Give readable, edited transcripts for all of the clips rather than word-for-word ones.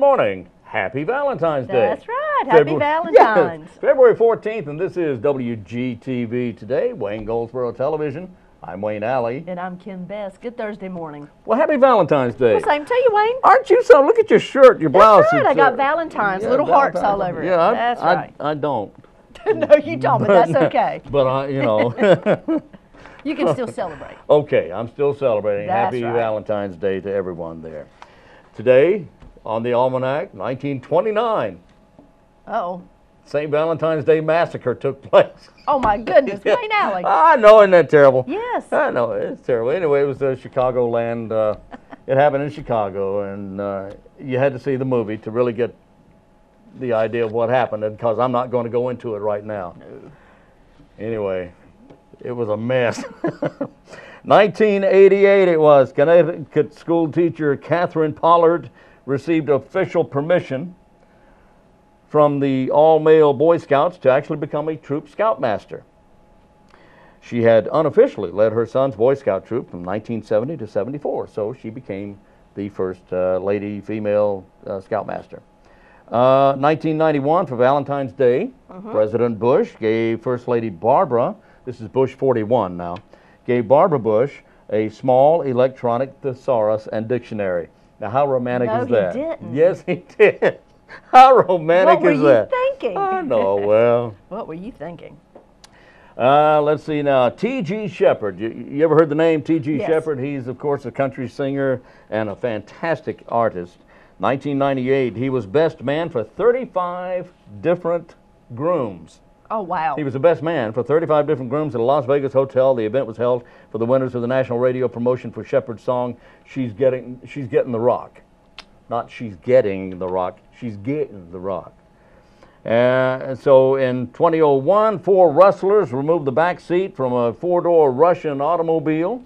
morning. Happy Valentine's Day. That's right. Happy Valentine's. Yes, February 14th, and this is WGTV Today, Wayne Goldsboro Television. I'm Wayne Alley. And I'm Kim Best. Good Thursday morning. Well, happy Valentine's Day. Well, same to you, Wayne. Aren't you so? Look at your shirt, your blouse. That's right. I got Valentine's, little hearts all over it. Yeah, that's right. I don't. No, you don't, but that's okay. But you know. You can still celebrate. Okay, I'm still celebrating. That's Happy right. Valentine's Day to everyone there. Today, on the Almanac, 1929. Uh-oh. St. Valentine's Day Massacre took place. Oh, my goodness. Wayne Alley. I know, isn't that terrible? Yes. I know, it's terrible. Anyway, it was Chicagoland. It happened in Chicago, and you had to see the movie to really get the idea of what happened, because I'm not going to go into it right now. No. Anyway, it was a mess. 1988 it was. Connecticut school teacher Catherine Pollard received official permission from the all-male Boy Scouts to actually become a troop scoutmaster. She had unofficially led her son's Boy Scout troop from 1970 to 74, so she became the first lady female scoutmaster. 1991, for Valentine's Day, President Bush gave First Lady Barbara, this is Bush 41 now, gave Barbara Bush a small electronic thesaurus and dictionary. Now, how romantic is that? No, he didn't. Yes, he did. How romantic is that? What were you thinking? I know, well. What were you thinking? Let's see now. T.G. Shepherd. You ever heard the name T.G. Yes. Shepherd? He's, of course, a country singer and a fantastic artist. 1998, he was best man for 35 different grooms. Oh, wow. He was the best man for 35 different grooms at a Las Vegas hotel. The event was held for the winners of the national radio promotion for Shepherd's song, She's Getting the Rock. Not She's Getting the Rock, She's Getting the Rock. So in 2001, 4 rustlers removed the back seat from a 4-door Russian automobile,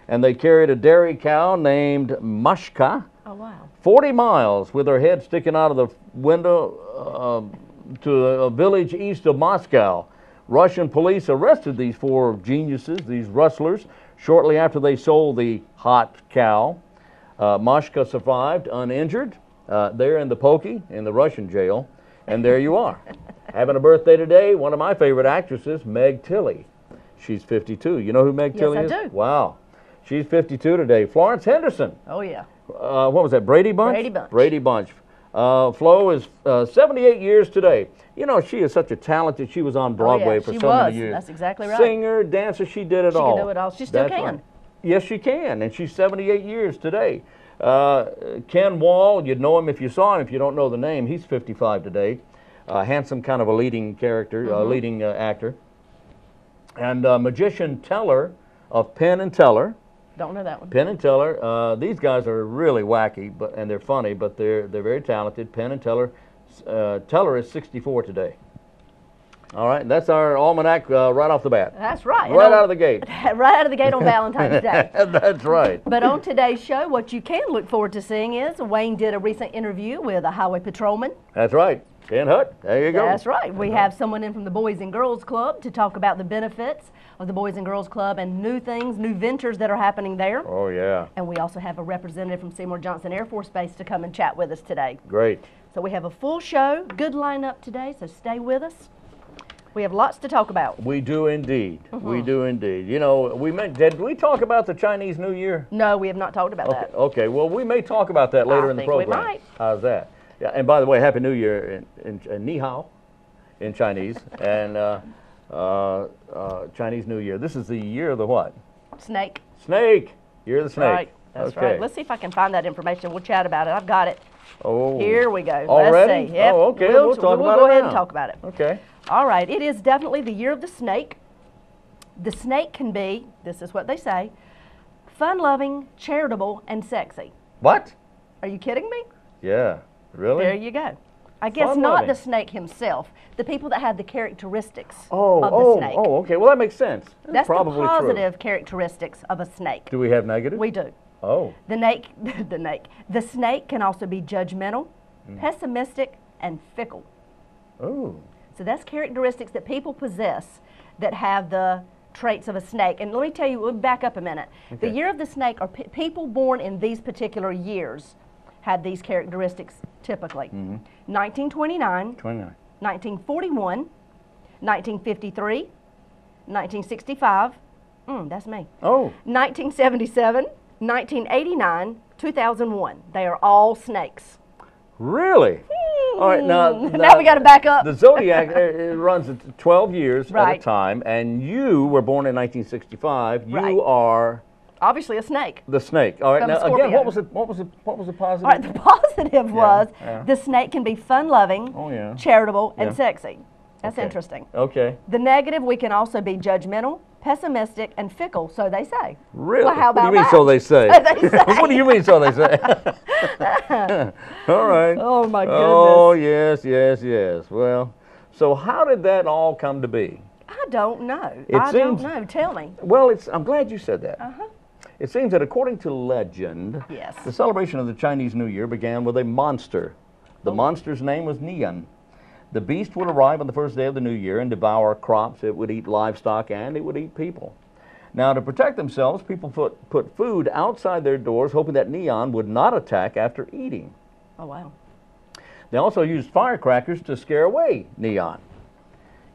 and they carried a dairy cow named Mashka. Oh, wow. 40 miles with her head sticking out of the window to a village east of Moscow. Russian police arrested these 4 geniuses, these rustlers, shortly after they sold the hot cow. Mashka survived uninjured. They're in the pokey, in the Russian jail, and there you are. Having a birthday today, one of my favorite actresses, Meg Tilly. She's 52. You know who Meg Tilly is? Yes, I do. Wow. She's 52 today. Florence Henderson. Oh, yeah. What was that, Brady Bunch? Brady Bunch. Brady Bunch. Flo is 78 years today. You know, she is such a talented, she was on Broadway for so many years. That's exactly right. Singer, dancer, she did it all. She can do it all. She still can. Right. Yes, she can, and she's 78 years today. Ken Wall, you'd know him if you saw him. If you don't know the name, he's 55 today. Handsome, kind of a leading character, leading actor. And magician Teller of Penn and Teller. Don't know that one. Penn and Teller. These guys are really wacky, and they're funny, but they're very talented. Penn and Teller. Teller is 64 today. All right, that's our almanac right off the bat. That's right. Right out of the gate. Right out of the gate on Valentine's Day. That's right. But on today's show, what you can look forward to seeing is Wayne did a recent interview with a highway patrolman. That's right. Ken Hutt. There you go. That's right. We have someone in from the Boys and Girls Club to talk about the benefits of the Boys and Girls Club and new things, new ventures that are happening there. Oh, yeah. And we also have a representative from Seymour Johnson Air Force Base to come and chat with us today. Great. So we have a full show, good lineup today, so stay with us. We have lots to talk about. We do indeed. We do indeed. You know, did we talk about the Chinese New Year? No, we have not talked about that. Okay, well, we may talk about that later in the program. We might. How's that? Yeah, and by the way, Happy New Year in Ni Hao in Chinese, and Chinese New Year. This is the year of the what? Snake. Snake. Year of the snake. Right. That's right. Let's see if I can find that information. We'll chat about it. I've got it. Oh. Here we go. Already? Let's see. Yep. Oh, okay. We'll talk about it We'll go ahead now. and talk about it. Okay. All right. It is definitely the year of the snake. The snake can be, this is what they say, fun-loving, charitable, and sexy. What? Are you kidding me? Yeah. Really? There you go. I guess not the snake himself, the people that have the characteristics of the snake. Oh, okay. Well, that makes sense. That's probably the positive characteristics of a snake. Do we have negative? We do. Oh. The snake can also be judgmental, pessimistic, and fickle. Oh. So that's characteristics that people possess that have the traits of a snake. And let me tell you, we'll back up a minute. Okay. The year of the snake are people born in these particular years had these characteristics typically. 1929, 1941, 1953, 1965, that's me. Oh. 1977, 1989, 2001. They are all snakes. Really? All right, now we got to back up. The zodiac it runs at 12 years at a Right. time, and you were born in 1965. You Right. are Obviously a snake. the snake. All right, From now again, Scorpio. what was the positive? All right, the positive was yeah. the snake can be fun-loving, Oh, yeah. charitable, and Yeah. sexy. That's Okay. interesting. Okay. The negative, we can also be judgmental, pessimistic, and fickle, so they say. Really? Well, how about what do you mean, that? so they say? So they say. What do you mean, so they say? All right. Oh, my goodness. Oh, yes, yes, yes. Well, so how did that all come to be? I don't know. It I don't seems- know. Tell me. Well, I'm glad you said that. Uh-huh. It seems that according to legend, Yes. the celebration of the Chinese New Year began with a monster. The monster's name was Neon. The beast would arrive on the first day of the new year and devour crops. It would eat livestock and it would eat people. Now, to protect themselves, people put food outside their doors, hoping that Neon would not attack after eating. Oh, wow. They also used firecrackers to scare away Neon.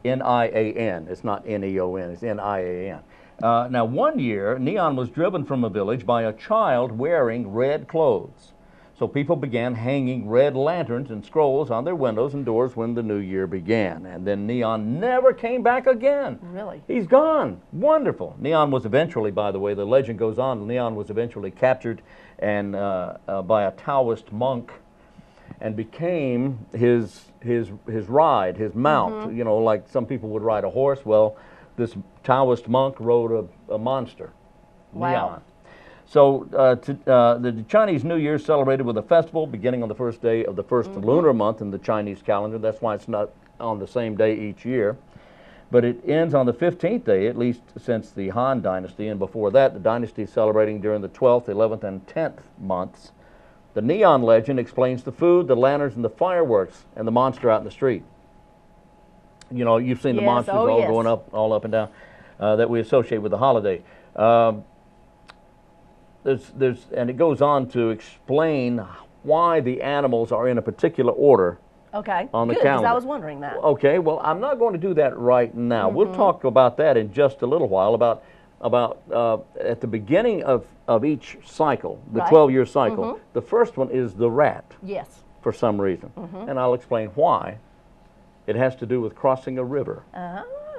N-I-A-N. It's not N-E-O-N. It's N-I-A-N. Now, one year, Neon was driven from a village by a child wearing red clothes. So people began hanging red lanterns and scrolls on their windows and doors when the new year began. And then Neon never came back again. Really? He's gone. Wonderful. Neon was eventually, by the way, the legend goes on, Neon was eventually captured and by a Taoist monk and became his ride, his mount. You know, like some people would ride a horse. Well, this Taoist monk rode a monster, Wow. Neon. So the Chinese New Year is celebrated with a festival beginning on the first day of the first lunar month in the Chinese calendar. That's why it's not on the same day each year. But it ends on the 15th day, at least since the Han Dynasty, and before that, the dynasty is celebrating during the 12th, 11th, and 10th months. The Neon legend explains the food, the lanterns, and the fireworks, and the monster out in the street. You know, you've seen the Yes, monsters oh, all yes. going up and down that we associate with the holiday. And it goes on to explain why the animals are in a particular order Okay. on the Good, 'cause calendar. I was wondering that. Okay, well, I'm not going to do that right now. We'll talk about that in just a little while, about at the beginning of each cycle, the Right. 12-year cycle. The first one is the rat, Yes. for some reason. And I'll explain why. It has to do with crossing a river.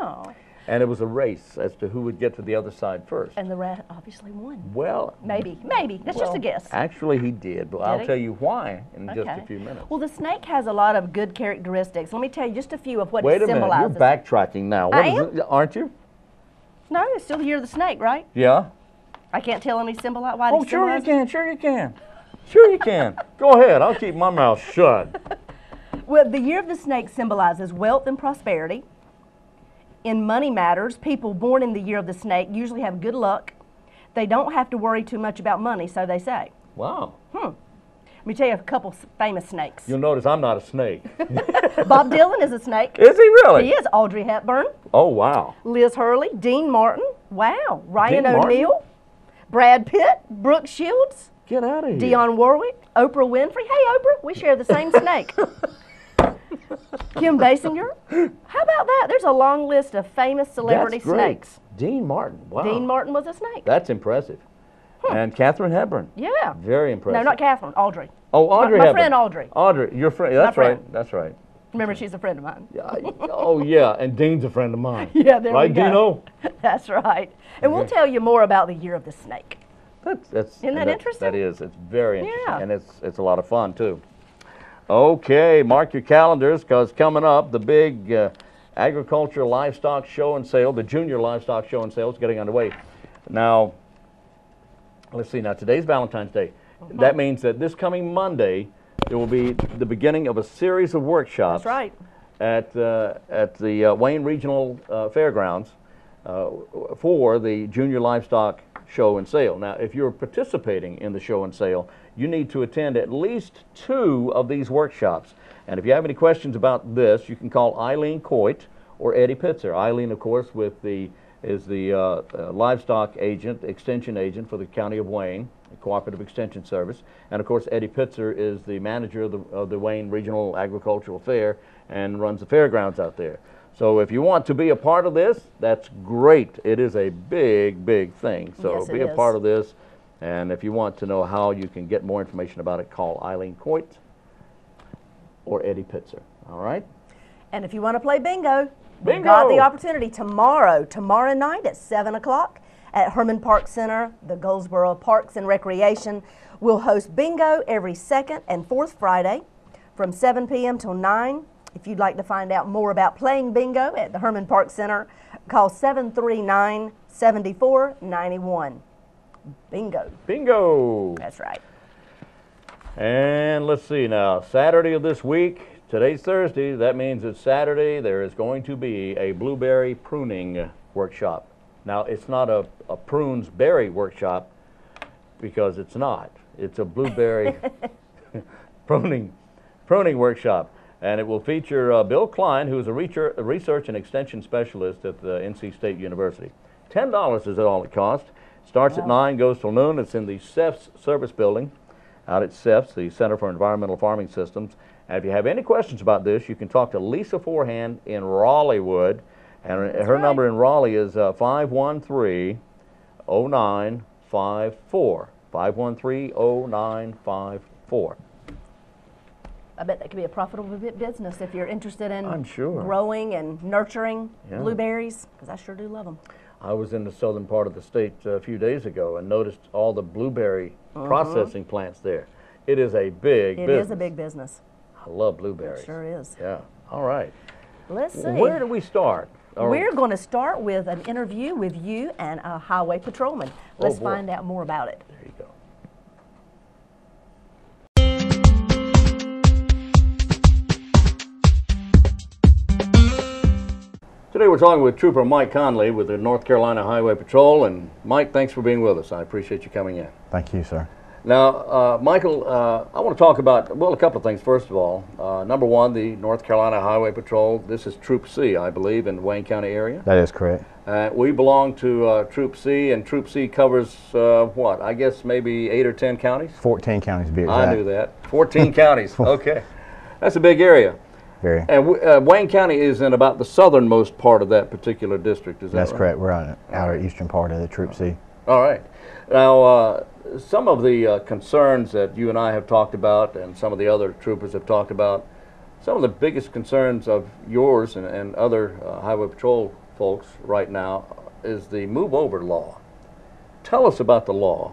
Oh. And it was a race as to who would get to the other side first. And the rat obviously won. Well, Maybe. That's just a guess. Actually, he did, but I'll he? tell you why in just Okay. a few minutes. Well, the snake has a lot of good characteristics. Let me tell you just a few of what Wait it a minute, you're symbolizes. backtracking now. I What is it, aren't you? No, it's still the year of the snake, right? Yeah. I can't tell any symbol why Oh, it sure you symbolizes. can, sure you can. Sure you can. Go ahead, I'll keep my mouth shut. Well, the year of the snake symbolizes wealth and prosperity. In money matters, people born in the year of the snake usually have good luck. They don't have to worry too much about money, so they say. Wow. Let me tell you a couple famous snakes. You'll notice I'm not a snake. Bob Dylan is a snake. Is he really? He is. Audrey Hepburn, Oh, wow. Liz Hurley, Dean Martin. Wow. Ryan Dean Martin? O'Neill, Brad Pitt, Brooke Shields, Get out of here. Dionne Warwick, Oprah Winfrey. Hey, Oprah, we share the same snake. Kim Basinger. How about that? There's a long list of famous celebrity That's great. snakes. Dean Martin, wow. Dean Martin was a snake. That's impressive. And Katharine Hepburn. Yeah. Very impressive. No, not Catherine, Audrey. Oh, Audrey my Hepburn. friend Audrey. Audrey, your friend. That's friend. right. That's right. Remember, she's a friend of mine. Oh, yeah, and Dean's a friend of mine. Yeah, there right, we go. Dino? That's right. And we'll tell you more about the year of the snake. Isn't that interesting? That is. It's very interesting, Yeah. and it's a lot of fun too. Okay, mark your calendars because coming up, the big agriculture livestock show and sale, the junior livestock show and sale is getting underway. Now, let's see. Now today's Valentine's Day. That means that this coming Monday there will be the beginning of a series of workshops. That's right. At the Wayne Regional Fairgrounds for the Junior Livestock Show and Sale. Now, if you're participating in the show and sale, you need to attend at least 2 of these workshops. And if you have any questions about this, you can call Eileen Coit or Eddie Pitzer. Eileen, of course, is the livestock agent, extension agent for the County of Wayne. Cooperative Extension Service. And of course, Eddie Pitzer is the manager of the Wayne Regional Agricultural Fair and runs the fairgrounds out there. So if you want to be a part of this, that's great. It is a big, big thing. So Yes, be a part of this. And if you want to know how you can get more information about it, call Eileen Coit or Eddie Pitzer. All right? And if you want to play bingo, we've got the opportunity tomorrow night at 7 o'clock at Herman Park Center. The Goldsboro Parks and Recreation will host bingo every second and fourth Friday from 7 p.m. till 9. If you'd like to find out more about playing bingo at the Herman Park Center, call 739-7491. Bingo. Bingo. That's right. And let's see now, Saturday of this week, today's Thursday, that means it's Saturday, there is going to be a blueberry pruning workshop. Now, it's not a prunes berry workshop because it's not. It's a blueberry pruning workshop. And it will feature Bill Klein, who is a research and extension specialist at the NC State University. $10 is all it costs. Starts at 9, goes till noon. It's in the CEFS service building out at CEFS, the Center for Environmental Farming Systems. And if you have any questions about this, you can talk to Lisa Forehand in Raleighwood. And her number in Raleigh is 513-0954. 513-0954. I bet that could be a profitable business if you're interested in I'm sure. growing and nurturing blueberries, because I sure do love them. I was in the southern part of the state a few days ago and noticed all the blueberry processing plants there. It is a big business. It is a big business. I love blueberries. It sure is. Yeah. All right. Let's see. Where do we start? We're going to start with an interview with you and a highway patrolman. Let's find out more about it. There you go. Today we're talking with Trooper Mike Conley with the North Carolina Highway Patrol. And Mike, thanks for being with us. I appreciate you coming in. Thank you, sir. Now, Michael, I want to talk about, well, a couple of things. First of all, number one, the North Carolina Highway Patrol. This is Troop C, I believe, in the Wayne County area. That is correct. We belong to Troop C, and Troop C covers, what, I guess maybe 8 or 10 counties? 14 counties to be exact. I knew that. 14 counties. Okay. That's a big area. Very. And Wayne County is in about the southernmost part of that particular district, is that right? That's correct. We're on the outer eastern part of the Troop C. All right. Now, some of the concerns that you and I have talked about and some of the other troopers have talked about, some of the biggest concerns of yours and other Highway Patrol folks right now is the move over law. Tell us about the law.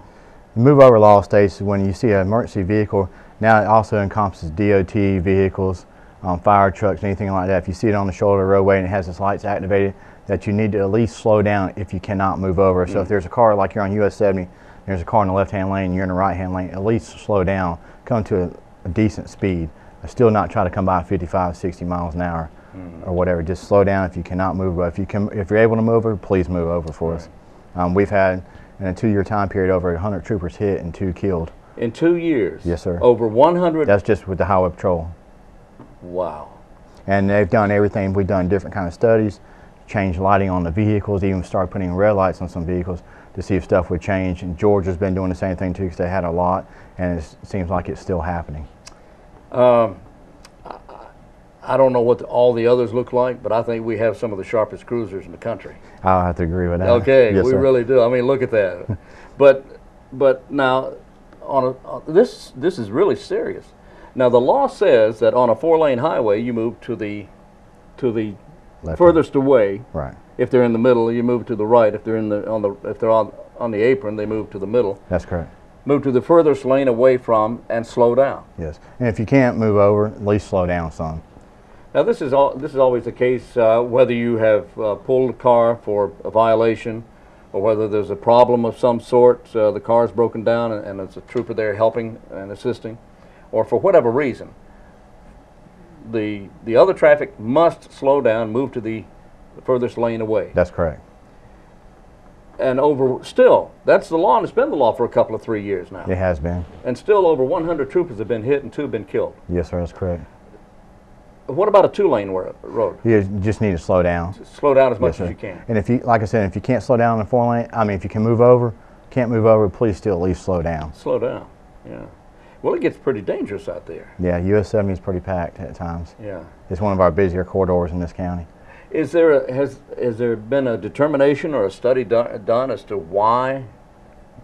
The move over law states when you see an emergency vehicle, now it also encompasses DOT vehicles, fire trucks, anything like that. If you see it on the shoulder of the roadway and it has its lights activated, that you need to at least slow down if you cannot move over. So if there's a car, like you're on US 70, there's a car in the left-hand lane, you're in the right-hand lane, at least slow down, come to a decent speed. Still not try to come by 55, 60 miles an hour or whatever. Just slow down if you cannot move. But if you're able to move over, please move over for us. We've had, in a 2-year time period, over 100 troopers hit and 2 killed. In 2 years? Yes, sir. Over 100? That's just with the Highway Patrol. Wow. And they've done everything. We've done different kind of studies, changed lighting on the vehicles, even started putting red lights on some vehicles to see if stuff would change. And Georgia's been doing the same thing too, because they had a lot, and it seems like it's still happening. I don't know what all the others look like, but I think we have some of the sharpest cruisers in the country. I'll have to agree with that. Okay, yes, we sir. really do. I mean, look at that. but now, this is really serious. Now, the law says that on a 4-lane highway, you move to the Left furthest away. Right. If they're in the middle, you move to the right. If they're on the apron, they move to the middle. That's correct. Move to the furthest lane away from and slow down. Yes. And if you can't move over, at least slow down some. Now, this is always the case whether you have pulled a car for a violation or whether there's a problem of some sort, the car's broken down and there's a trooper there helping and assisting, or for whatever reason. The other traffic must slow down, move to the furthest lane away. That's correct. And still, that's the law, and it's been the law for a couple of 3 years now. It has been. And still over 100 troopers have been hit and 2 have been killed. Yes, sir, that's correct. What about a 2-lane road? You just need to slow down. Slow down as much Yes, as you can. And if you, like I said, if you can't slow down in the 4-lane, I mean, if you can move over, can't move over, please still at least slow down. Slow down, yeah. Well, it gets pretty dangerous out there. Yeah, US 70 is pretty packed at times. Yeah. It's one of our busier corridors in this county. Is there has there been a determination or a study done as to why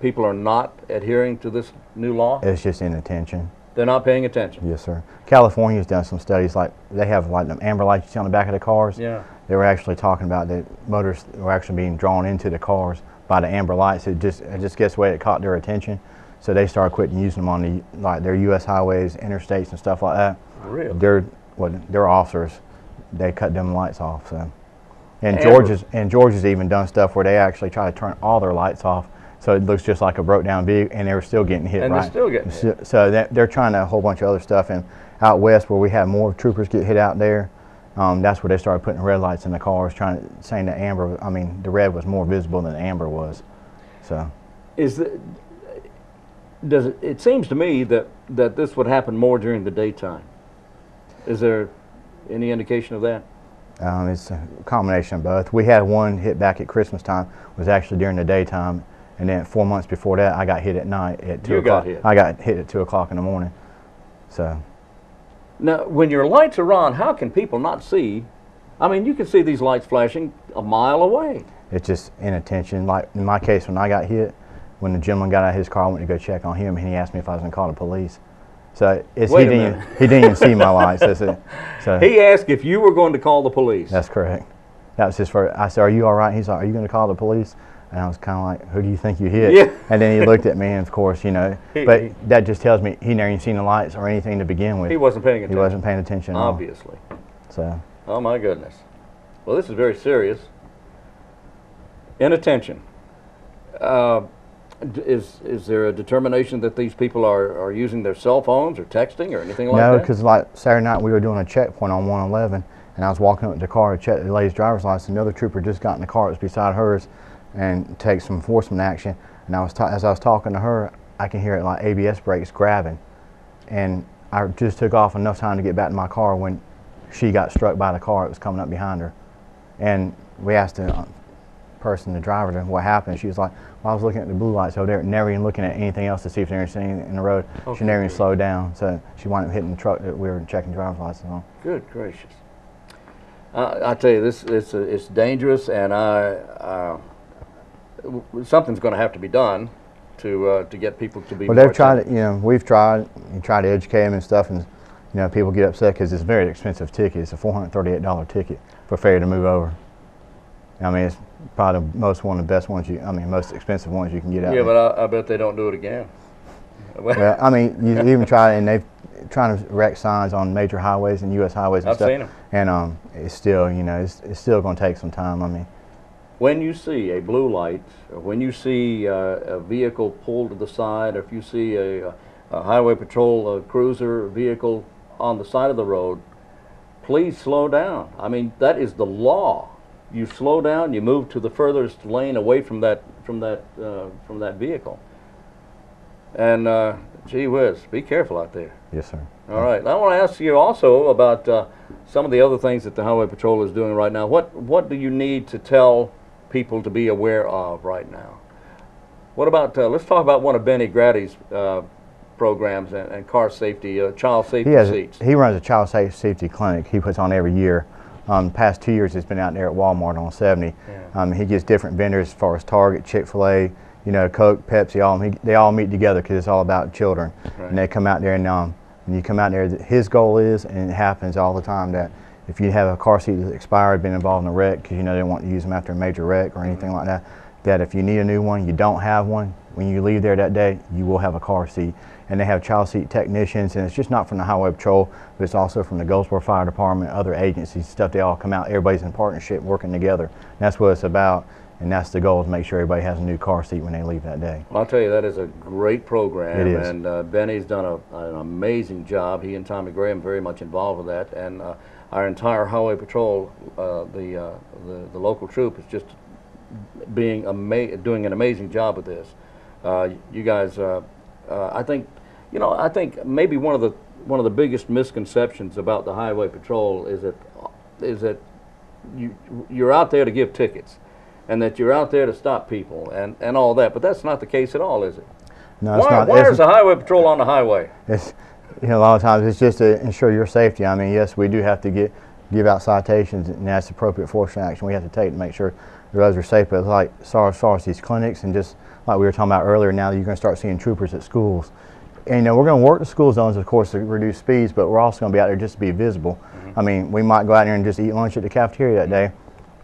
people are not adhering to this new law? It's just inattention. They're not paying attention. Yes, sir. California's done some studies, like they have like the amber lights you see on the back of the cars. Yeah. They were actually talking about that motorists were actually being drawn into the cars by the amber lights. It just gets the way it caught their attention, so they started quitting using them on the their U.S. highways, interstates, and stuff like that. Really? Their officers, they cut them lights off. So, and Amber. Georgia's even done stuff where they actually try to turn all their lights off, so it looks just like a broke down vehicle, and they were still getting hit. And right? they're still getting hit. So they're trying a whole bunch of other stuff, and out west where we have more troopers get hit out there, that's where they started putting red lights in the cars, saying the amber. I mean, the red was more visible than the amber was. So, it seems to me that this would happen more during the daytime. Is there any indication of that? it's a combination of both. We had one hit back at Christmas time, was actually during the daytime, and then 4 months before that, I got hit at night at 2 o'clock. I got hit at 2 o'clock in the morning. So. Now, when your lights are on, how can people not see? I mean, you can see these lights flashing a mile away. It's just inattention. Like in my case, when I got hit, when the gentleman got out of his car, I went to go check on him, and he asked me if I was going to call the police. So he didn't even see my lights. That's it. So he asked if you were going to call the police. That's correct. That was his first. I said, "Are you all right?" He's like, "Are you going to call the police?" And I was kind of like, "Who do you think you hit?" Yeah. And then he looked at me, and of course, you know. But that just tells me he never even seen the lights or anything to begin with. He wasn't paying attention. He wasn't paying attention at all. Obviously. So. Oh my goodness. Well, this is very serious. Inattention. Is there a determination that these people are using their cell phones or texting or anything like that? No, because like Saturday night we were doing a checkpoint on 111, and I was walking up to the car to check the lady's driver's license. Another trooper just got in the car that was beside hers and take some enforcement action. And as I was talking to her, I can hear it like ABS brakes grabbing, and I just took off enough time to get back to my car when she got struck by the car that was coming up behind her. And we asked the person, the driver, what happened. She was like, "Well, I was looking at the blue lights over there, never even looking at anything else to see if there was anything in the road." Okay. She never even slowed down, so she wound up hitting the truck that we were checking driver's license on. Good gracious! I tell you, it's dangerous, and something's going to have to be done to get people to be. Well, they've tried. We've tried. You try to educate them and stuff, and people get upset because it's a very expensive ticket. It's a $438 ticket for failure to move over. I mean, it's probably one of the best ones most expensive ones you can get out. Yeah, but I bet they don't do it again. Well, I mean, you even try, and they've trying to erect signs on major highways and U.S. highways and stuff. I've seen them. And it's still, it's still going to take some time. I mean, when you see a blue light, or when you see a vehicle pulled to the side, or if you see a highway patrol cruiser vehicle on the side of the road, please slow down. I mean, that is the law. You slow down, you move to the furthest lane away from that vehicle. And gee whiz, be careful out there. Yes, sir. All right. I want to ask you also about some of the other things that the Highway Patrol is doing right now. What do you need to tell people to be aware of right now? What about, let's talk about one of Benny Grady's programs and car safety, child safety seats. He runs a child safety clinic he puts on every year. The past 2 years it's been out there at Walmart on 70. Yeah. He gets different vendors as far as Target, Chick-fil-A, Coke, Pepsi, they all meet together because it's all about children. Right. And they come out there, and when you come out there, his goal is, and it happens all the time, that if you have a car seat that's expired, been involved in a wreck, because they don't want to use them after a major wreck or anything like that, that if you need a new one, you don't have one, when you leave there that day, you will have a car seat. And they have child seat technicians, and it's just not from the Highway Patrol, but it's also from the Goldsboro Fire Department, other agencies, stuff. They all come out, everybody's in partnership, working together. And that's what it's about, and that's the goal, to make sure everybody has a new car seat when they leave that day. Well, I'll tell you, that is a great program. It is. And Benny's done an amazing job. He and Tommy Graham very much involved with that. And our entire Highway Patrol, the local troop, is just doing an amazing job with this. You guys, I think maybe one of the biggest misconceptions about the Highway Patrol is that you're out there to give tickets, and that you're out there to stop people and all that. But that's not the case at all, is it? No, it's not. Why is the highway patrol on the highway? It's, you know, a lot of times it's just to ensure your safety. I mean, yes, we do have to give out citations, and that's appropriate enforcement action we have to take to make sure the roads are safe. But it's like as far as these clinics, and just like we were talking about earlier, now you're going to start seeing troopers at schools. And you know, we're going to work the school zones, of course, to reduce speeds, but we're also going to be out there just to be visible. I mean, we might go out there and just eat lunch at the cafeteria that day,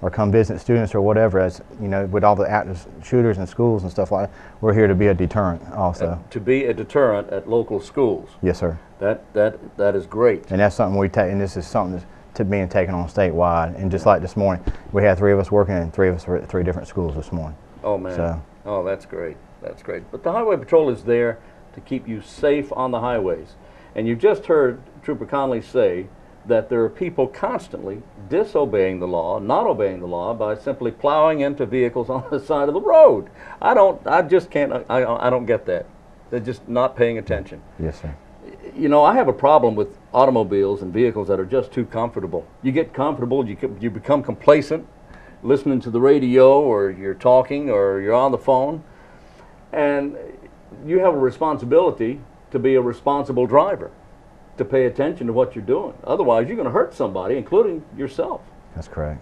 or come visit students or whatever. As you know, with all the active shooters in schools and stuff like that, we're here to be a deterrent also. To be a deterrent at local schools. Yes, sir. That is great. And that's something we take, and this is something that's being taken on statewide. And just like this morning, we had 3 of us working, and 3 of us were at 3 different schools this morning. Oh man. So, oh, that's great. That's great. But the highway patrol is there to keep you safe on the highways. And you've just heard Trooper Conley say that there are people constantly disobeying the law, not obeying the law, by simply plowing into vehicles on the side of the road. I don't get that. They're just not paying attention. yes, sir. You know, I have a problem with automobiles and vehicles that are just too comfortable. You get comfortable, you become complacent, listening to the radio, or you're talking, or you're on the phone, and you have a responsibility to be a responsible driver, to pay attention to what you're doing. Otherwise, you're going to hurt somebody, including yourself. That's correct.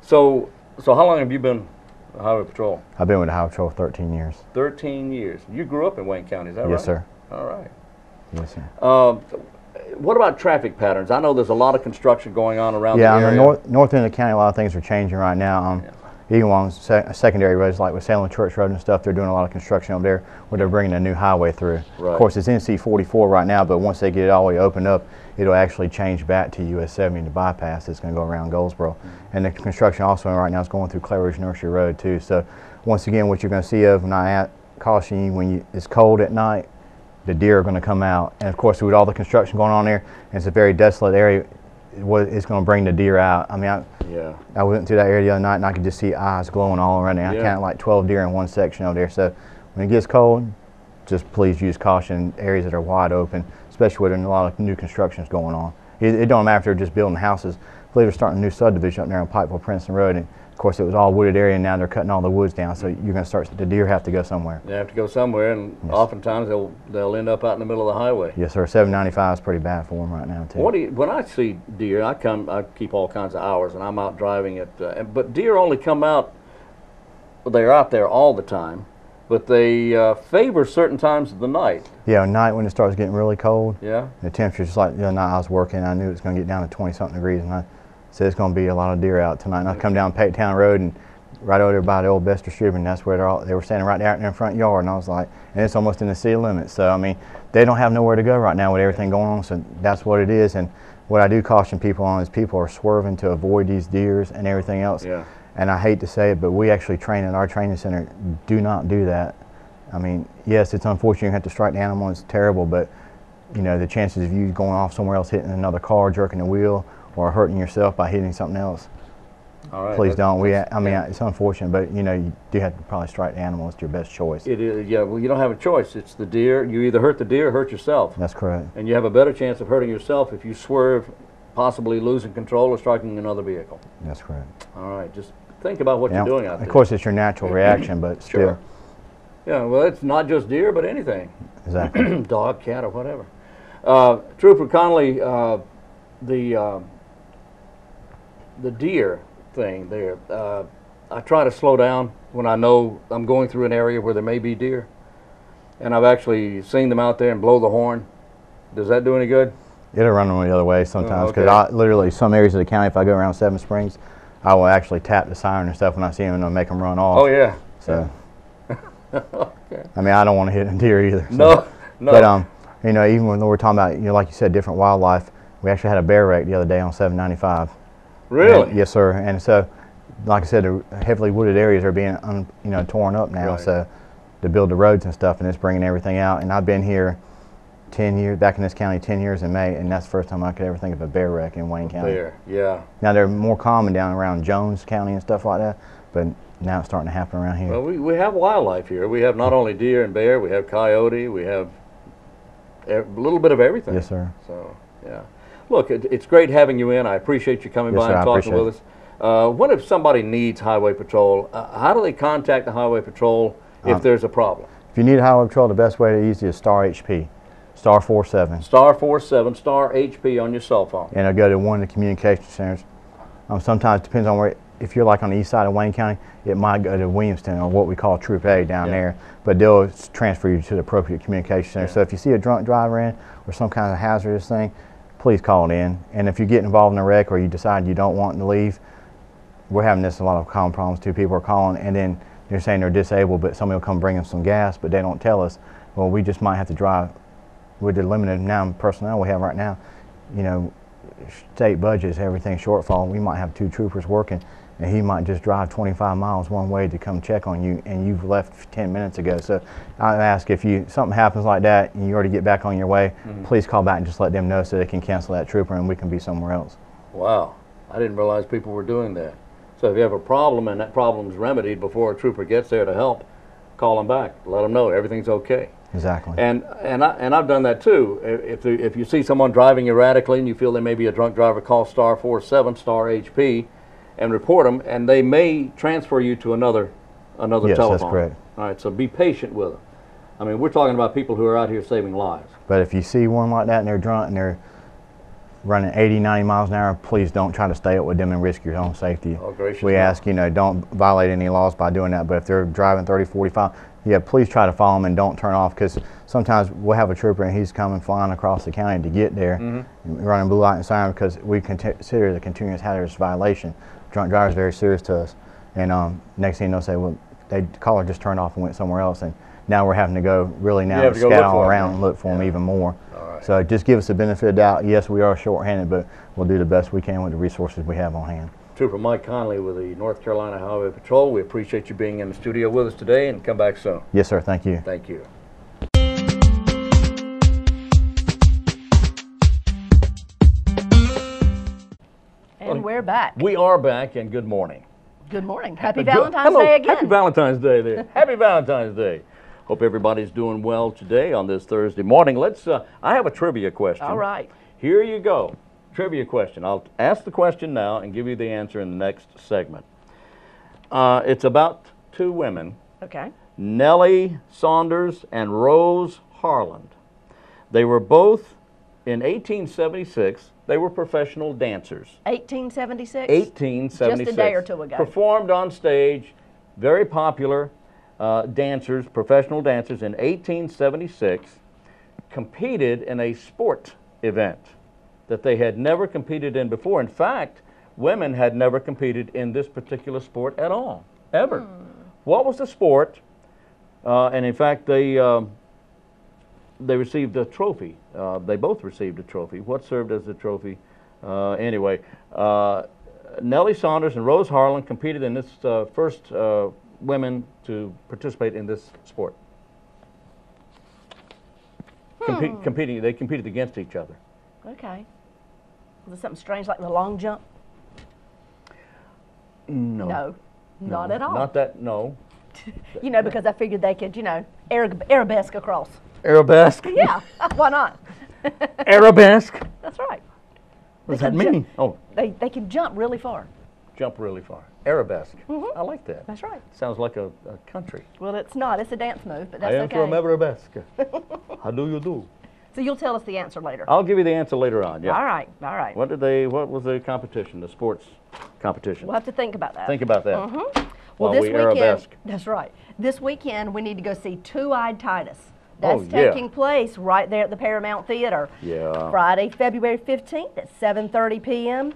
So how long have you been a highway patrol? I've been with the highway patrol 13 years. 13 years. You grew up in Wayne County, is that right? Yes, sir. All right. Yes, sir. What about traffic patterns? I know there's a lot of construction going on around the Yeah, area. on the north end of the county, a lot of things are changing right now. Even on secondary roads, like with Salem Church Road and stuff, they're doing a lot of construction over there where they're bringing a new highway through. Right. Of course, it's NC 44 right now, but once they get it all the way opened up, it'll actually change back to US 70 to bypass. It's going to go around Goldsboro. And the construction also right now is going through Clay Ridge Nursery Road too. So once again, what you're going to see of, and I caution you, when it's cold at night, the deer are going to come out. And of course, with all the construction going on there, and it's a very desolate area, it's going to bring the deer out. I mean, I went through that area the other night, and I could just see eyes glowing all around there. I counted like 12 deer in one section over there. So when it gets cold, just please use caution in areas that are wide open, especially when a lot of new constructions going on. It don't matter if they're just building houses. I believe they're starting a new subdivision up there on Pikeville Princeton Road, and of course it was all wooded area, and now they're cutting all the woods down. So you're going to start, the deer have to go somewhere. They have to go somewhere, and oftentimes they'll end up out in the middle of the highway. Yes, sir. 795 is pretty bad for them right now too. When I see deer, I keep all kinds of hours, and I'm out driving it. But deer only come out. Well, they're out there all the time, but they favor certain times of the night. Yeah, at night when it starts getting really cold. Yeah. The temperature's just like the other night I was working, I knew it was going to get down to 20-something degrees, and I said it's going to be a lot of deer out tonight. And I come down Paytown Road and right over there by the old Best Distributor, and that's where they were standing right there in their front yard, and I was like, and it's almost in the city limits. So I mean, they don't have nowhere to go right now with everything going on. So that's what it is. And what I do caution people on is people are swerving to avoid these deers and everything else. Yeah. And I hate to say it, but we actually train at our training center. Do not do that. I mean, yes, it's unfortunate you have to strike the animal. It's terrible, but you know the chances of you going off somewhere else, hitting another car, jerking the wheel, or hurting yourself by hitting something else. All right, please don't. I mean, it's unfortunate, but you know, you do have to probably strike the animal. It's your best choice. It is, yeah. Well, you don't have a choice. It's the deer. You either hurt the deer or hurt yourself. That's correct. And you have a better chance of hurting yourself if you swerve, possibly losing control or striking another vehicle. That's correct. All right, just think about what you're doing out there. Of course, it's your natural reaction, but still. Sure. Yeah, well, it's not just deer, but anything. Exactly. Dog, cat, or whatever. Trooper Conley, the deer thing there, I try to slow down when I know I'm going through an area where there may be deer, and I've actually seen them out there and blow the horn. Does that do any good? It'll run them the other way sometimes, because okay. literally some areas of the county, if I go around Seven Springs, I will actually tap the siren and stuff when I see them, and I'll make them run off. Oh yeah. So, okay. I mean, I don't want to hit a deer either. So. No, no. But you know, even when we're talking about, you know, like you said, different wildlife, we actually had a bear wreck the other day on 795. Really? And, yes, sir. And so, like I said, the heavily wooded areas are being, you know, torn up now. Right. So, to build the roads and stuff, and it's bringing everything out. And I've been here 10 years, back in this county 10 years in May, and that's the first time I could ever think of a bear wreck in Wayne County. Bear, yeah. Now they're more common down around Jones County and stuff like that, but now it's starting to happen around here. Well, we have wildlife here. We have not only deer and bear, we have coyote, we have a little bit of everything. Yes, sir. So, yeah. Look, it's great having you in. I appreciate you coming Yes, by sir, and talking with us. What if somebody needs Highway Patrol? How do they contact the Highway Patrol if there's a problem? If you need Highway Patrol, the best way to easy is star HP, star 47. Star 47, star HP on your cell phone. And it'll go to one of the communication centers. Sometimes it depends on where, if you're like on the east side of Wayne County, it might go to Williamston or what we call Troop A down there, but they'll transfer you to the appropriate communication center. So if you see a drunk driver in or some kind of hazardous thing, please call it in. And if you get involved in a wreck or you decide you don't want to leave, we're having this a lot of common problems too. People are calling and then they're saying they're disabled, but somebody will come bring them some gas, but they don't tell us. Well, we just might have to drive with the limited amount of personnel we have right now. You know, state budgets, everything shortfall, we might have 2 troopers working and he might just drive 25 miles one way to come check on you and you've left 10 minutes ago. So I ask if something happens like that and you already get back on your way, please call back and just let them know so they can cancel that trooper and we can be somewhere else. Wow, I didn't realize people were doing that. So if you have a problem and that problem's remedied before a trooper gets there to help, call them back, let them know everything's okay. Exactly. And I've done that too. If you see someone driving erratically and you feel they may be a drunk driver, call star 47, star HP, and report them, and they may transfer you to another telephone. Yes, that's correct. All right, so be patient with them. I mean, we're talking about people who are out here saving lives. But if you see one like that and they're drunk and they're running 80, 90 miles an hour, please don't try to stay up with them and risk your own safety. Oh, gracious. We ask, you know, don't violate any laws by doing that, but if they're driving 30, 45, yeah, please try to follow them and don't turn off, because sometimes we'll have a trooper and he's coming flying across the county to get there, running blue light and siren, because we consider it a continuous hazardous violation. Drunk driver is very serious to us. And next thing they'll say, well, the caller just turned off and went somewhere else, and now we're having to go really now scowl around and look for them even more. So just give us the benefit of the doubt. Yes, we are short-handed, but we'll do the best we can with the resources we have on hand. Trooper Mike Conley with the North Carolina Highway Patrol. We appreciate you being in the studio with us today, and come back soon. Yes, sir. Thank you. Thank you. And we're back. We are back, and good morning. Good morning. Happy Valentine's Day again. Happy Valentine's Day there. Happy Valentine's Day. Hope everybody's doing well today on this Thursday morning. Let's. I have a trivia question. All right. Here you go. Trivia question. I'll ask the question now and give you the answer in the next segment. It's about 2 women. Okay. Nellie Saunders and Rose Harland. They were both in 1876. They were professional dancers. 1876? 1876. Just a day or two ago. Performed on stage, very popular dancers, professional dancers in 1876, competed in a sport event that they had never competed in before. In fact, women had never competed in this particular sport at all, ever. What was the sport? And in fact, they received a trophy. They both received a trophy. What served as a trophy? Anyway, Nellie Saunders and Rose Harlan competed in this first women to participate in this sport. Competing, they competed against each other. Okay. Was it something strange like the long jump? No. No, not at all. Not that, no. You know, because I figured they could, you know, arabesque across. Arabesque? Yeah, why not? Arabesque? That's right. What does that mean? Oh, They can jump really far. jump really far. Arabesque. I like that. That's right. Sounds like a country. Well, it's not. It's a dance move, but that's I am okay. from Arabesque. How do you do? So you'll tell us the answer later. I'll give you the answer later on. Yeah. All right. All right. What was the competition? The sports competition. We'll have to think about that. Think about that. Well, While this we weekend, arabesque. that's right. This weekend, we need to go see Two-Eyed Titus. That's Oh, yeah. taking place right there at the Paramount Theater. Yeah. Friday, February 15th at 7:30 p.m.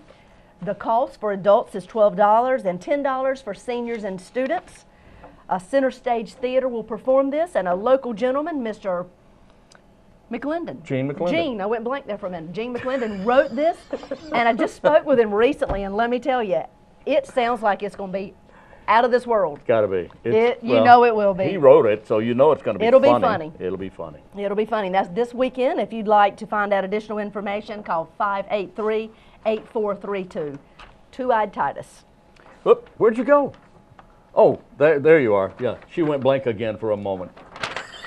The cost for adults is $12 and $10 for seniors and students. A Center Stage Theater will perform this, and a local gentleman, Mr. McClendon. Gene McClendon. Gene, I went blank there for a minute. Gene McClendon wrote this, and I just spoke with him recently, and let me tell you, it sounds like it's going to be out of this world. Got to be. You know it will be. He wrote it, so you know it's going to be It'll funny. be funny. It'll be funny. It'll be funny. That's this weekend. If you'd like to find out additional information, call 583-8432. Two-Eyed Titus. Oop, where'd you go? Oh, there you are. Yeah, she went blank again for a moment.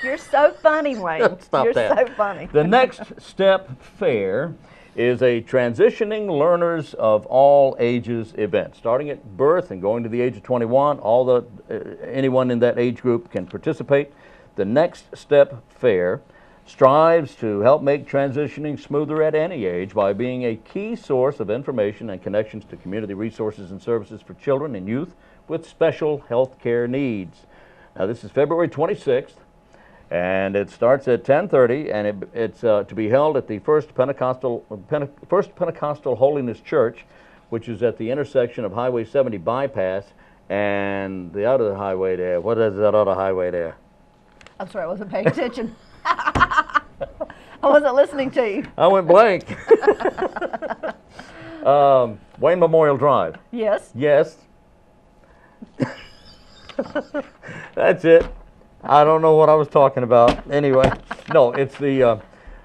You're so funny, Wayne. Stop You're that. so funny. The Next Step Fair is a transitioning learners of all ages event. Starting at birth and going to the age of 21, anyone in that age group can participate. The Next Step Fair strives to help make transitioning smoother at any age by being a key source of information and connections to community resources and services for children and youth with special health care needs. Now, this is February 26th. And it starts at 10:30, and it's to be held at the First Pentecostal Holiness Church, which is at the intersection of Highway 70 bypass and the other highway there. What is that other highway there? I'm sorry, I wasn't paying attention. I wasn't listening to you. I went blank. Wayne Memorial Drive. Yes. Yes. That's it. I don't know what I was talking about. Anyway, no, it's the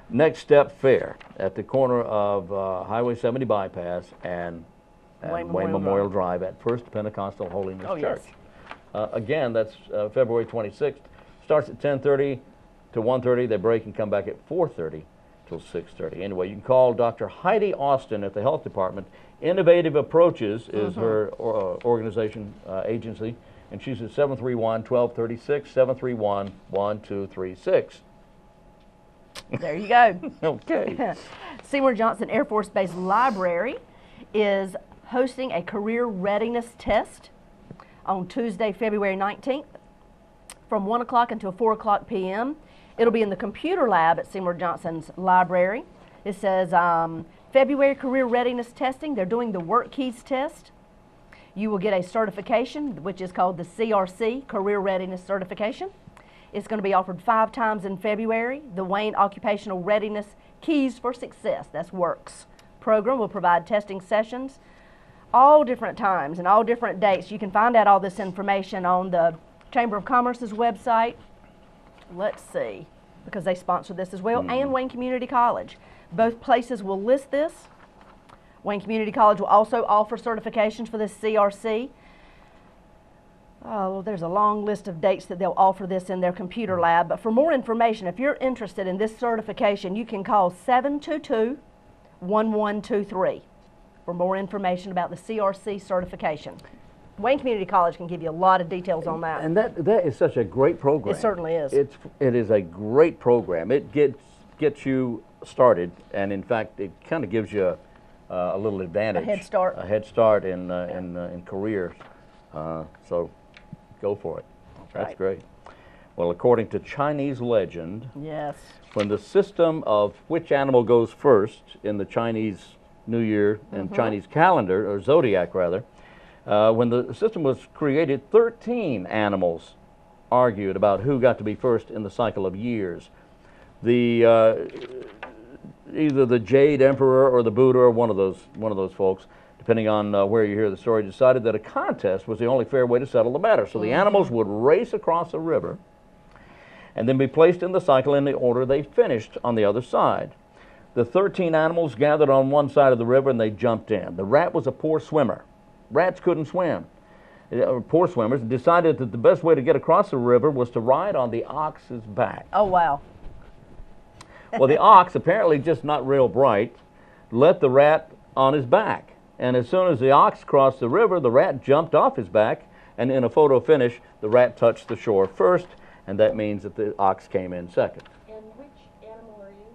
Next Step Fair at the corner of Highway 70 bypass and Wayne Memorial Drive at First Pentecostal Holiness Church. Yes. Again, that's February 26th. Starts at 10:30 to 1:30. They break and come back at 4:30 till 6:30. Anyway, you can call Dr. Heidi Austin at the Health Department. Innovative Approaches is her organization, agency. And she's at 731-1236, 731-1236. There you go. Okay. Seymour Johnson Air Force Base Library is hosting a career readiness test on Tuesday, February 19th from 1 o'clock until 4 o'clock p.m. It'll be in the computer lab at Seymour Johnson's library. It says February career readiness testing. They're doing the work keys test. You will get a certification, which is called the CRC, Career Readiness Certification. It's going to be offered 5 times in February. The Wayne Occupational Readiness Keys for Success, that's WORKS, program will provide testing sessions all different times and all different dates. You can find out all this information on the Chamber of Commerce's website. Let's see, because they sponsor this as well, and Wayne Community College. Both places will list this. Wayne Community College will also offer certifications for this CRC. Oh, there's a long list of dates that they'll offer this in their computer lab. But for more information, if you're interested in this certification, you can call 722-1123 for more information about the CRC certification. Wayne Community College can give you a lot of details on that. And that is such a great program. It certainly is. It is a great program. It gets you started, and in fact, it kind of gives you a little advantage. A head start. A head start in careers. So go for it. That's great. Well, according to Chinese legend, yes, when the system of which animal goes first in the Chinese New Year and Chinese calendar, or zodiac rather, when the system was created, 13 animals argued about who got to be first in the cycle of years. Either the Jade Emperor or the Buddha, or one of those folks, depending on where you hear the story, decided that a contest was the only fair way to settle the matter. So the animals would race across a river and then be placed in the cycle in the order they finished on the other side. The 13 animals gathered on one side of the river and they jumped in. The rat was a poor swimmer. Rats couldn't swim. Poor swimmers decided that the best way to get across the river was to ride on the ox's back. Oh, wow. Well, the ox, apparently just not real bright, let the rat on his back. And as soon as the ox crossed the river, the rat jumped off his back, and in a photo finish, the rat touched the shore first, and that means that the ox came in second. And which animal are you?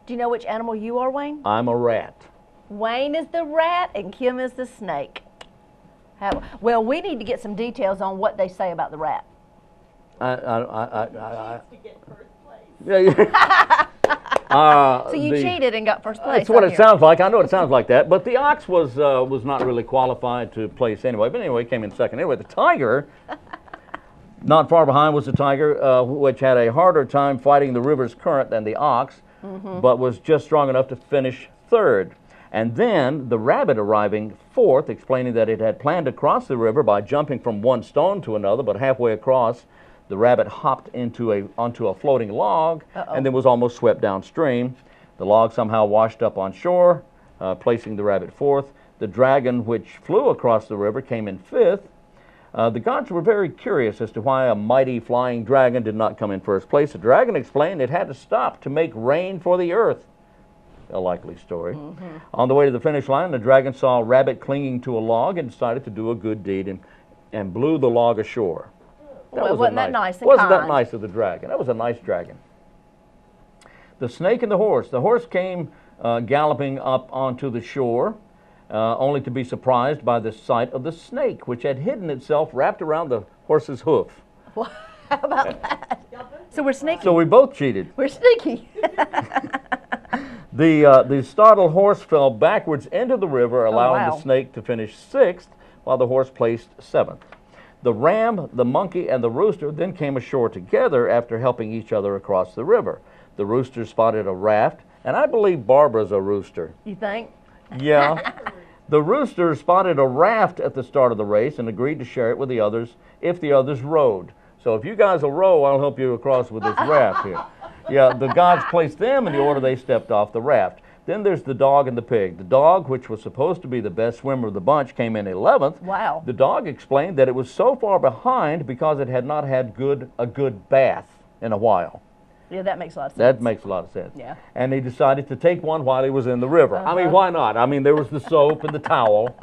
Do you know which animal you are, Wayne? I'm a rat. Wayne is the rat, and Kim is the snake. Well, we need to get some details on what they say about the rat. To get first place. So you cheated and got first place. That's what it sounds like. I know it sounds like that. But the ox was not really qualified to place anyway. But anyway, came in second. Anyway, the tiger, not far behind was the tiger, which had a harder time fighting the river's current than the ox, but was just strong enough to finish third. And then the rabbit arriving fourth, explaining that it had planned to cross the river by jumping from one stone to another, but halfway across, the rabbit hopped onto a floating log and then was almost swept downstream. The log somehow washed up on shore, placing the rabbit fourth. The dragon, which flew across the river, came in fifth. The gods were very curious as to why a mighty flying dragon did not come in first place. The dragon explained it had to stop to make rain for the earth. a likely story. On the way to the finish line, the dragon saw a rabbit clinging to a log and decided to do a good deed and blew the log ashore. Well, wasn't that nice and Wasn't that kind? nice of the dragon? That was a nice dragon. The snake and the horse. The horse came galloping up onto the shore, only to be surprised by the sight of the snake, which had hidden itself wrapped around the horse's hoof. Well, how about that? So we're sneaky. So we both cheated. We're sneaky. The startled horse fell backwards into the river, allowing wow. the snake to finish 6th, while the horse placed 7th. The ram, the monkey, and the rooster then came ashore together after helping each other across the river. The rooster spotted a raft, and I believe Barbara's a rooster. You think? Yeah. The rooster spotted a raft at the start of the race and agreed to share it with the others if the others rowed. So if you guys will row, I'll help you across with this raft here. Yeah, the gods placed them in the order they stepped off the raft. Then there's the dog and the pig. The dog, which was supposed to be the best swimmer of the bunch, came in 11th. Wow. The dog explained that it was so far behind because it had not had a good bath in a while. Yeah, that makes a lot of sense. That makes a lot of sense. Yeah. And he decided to take one while he was in the river. I mean, why not? I mean, there was the soap and the towel,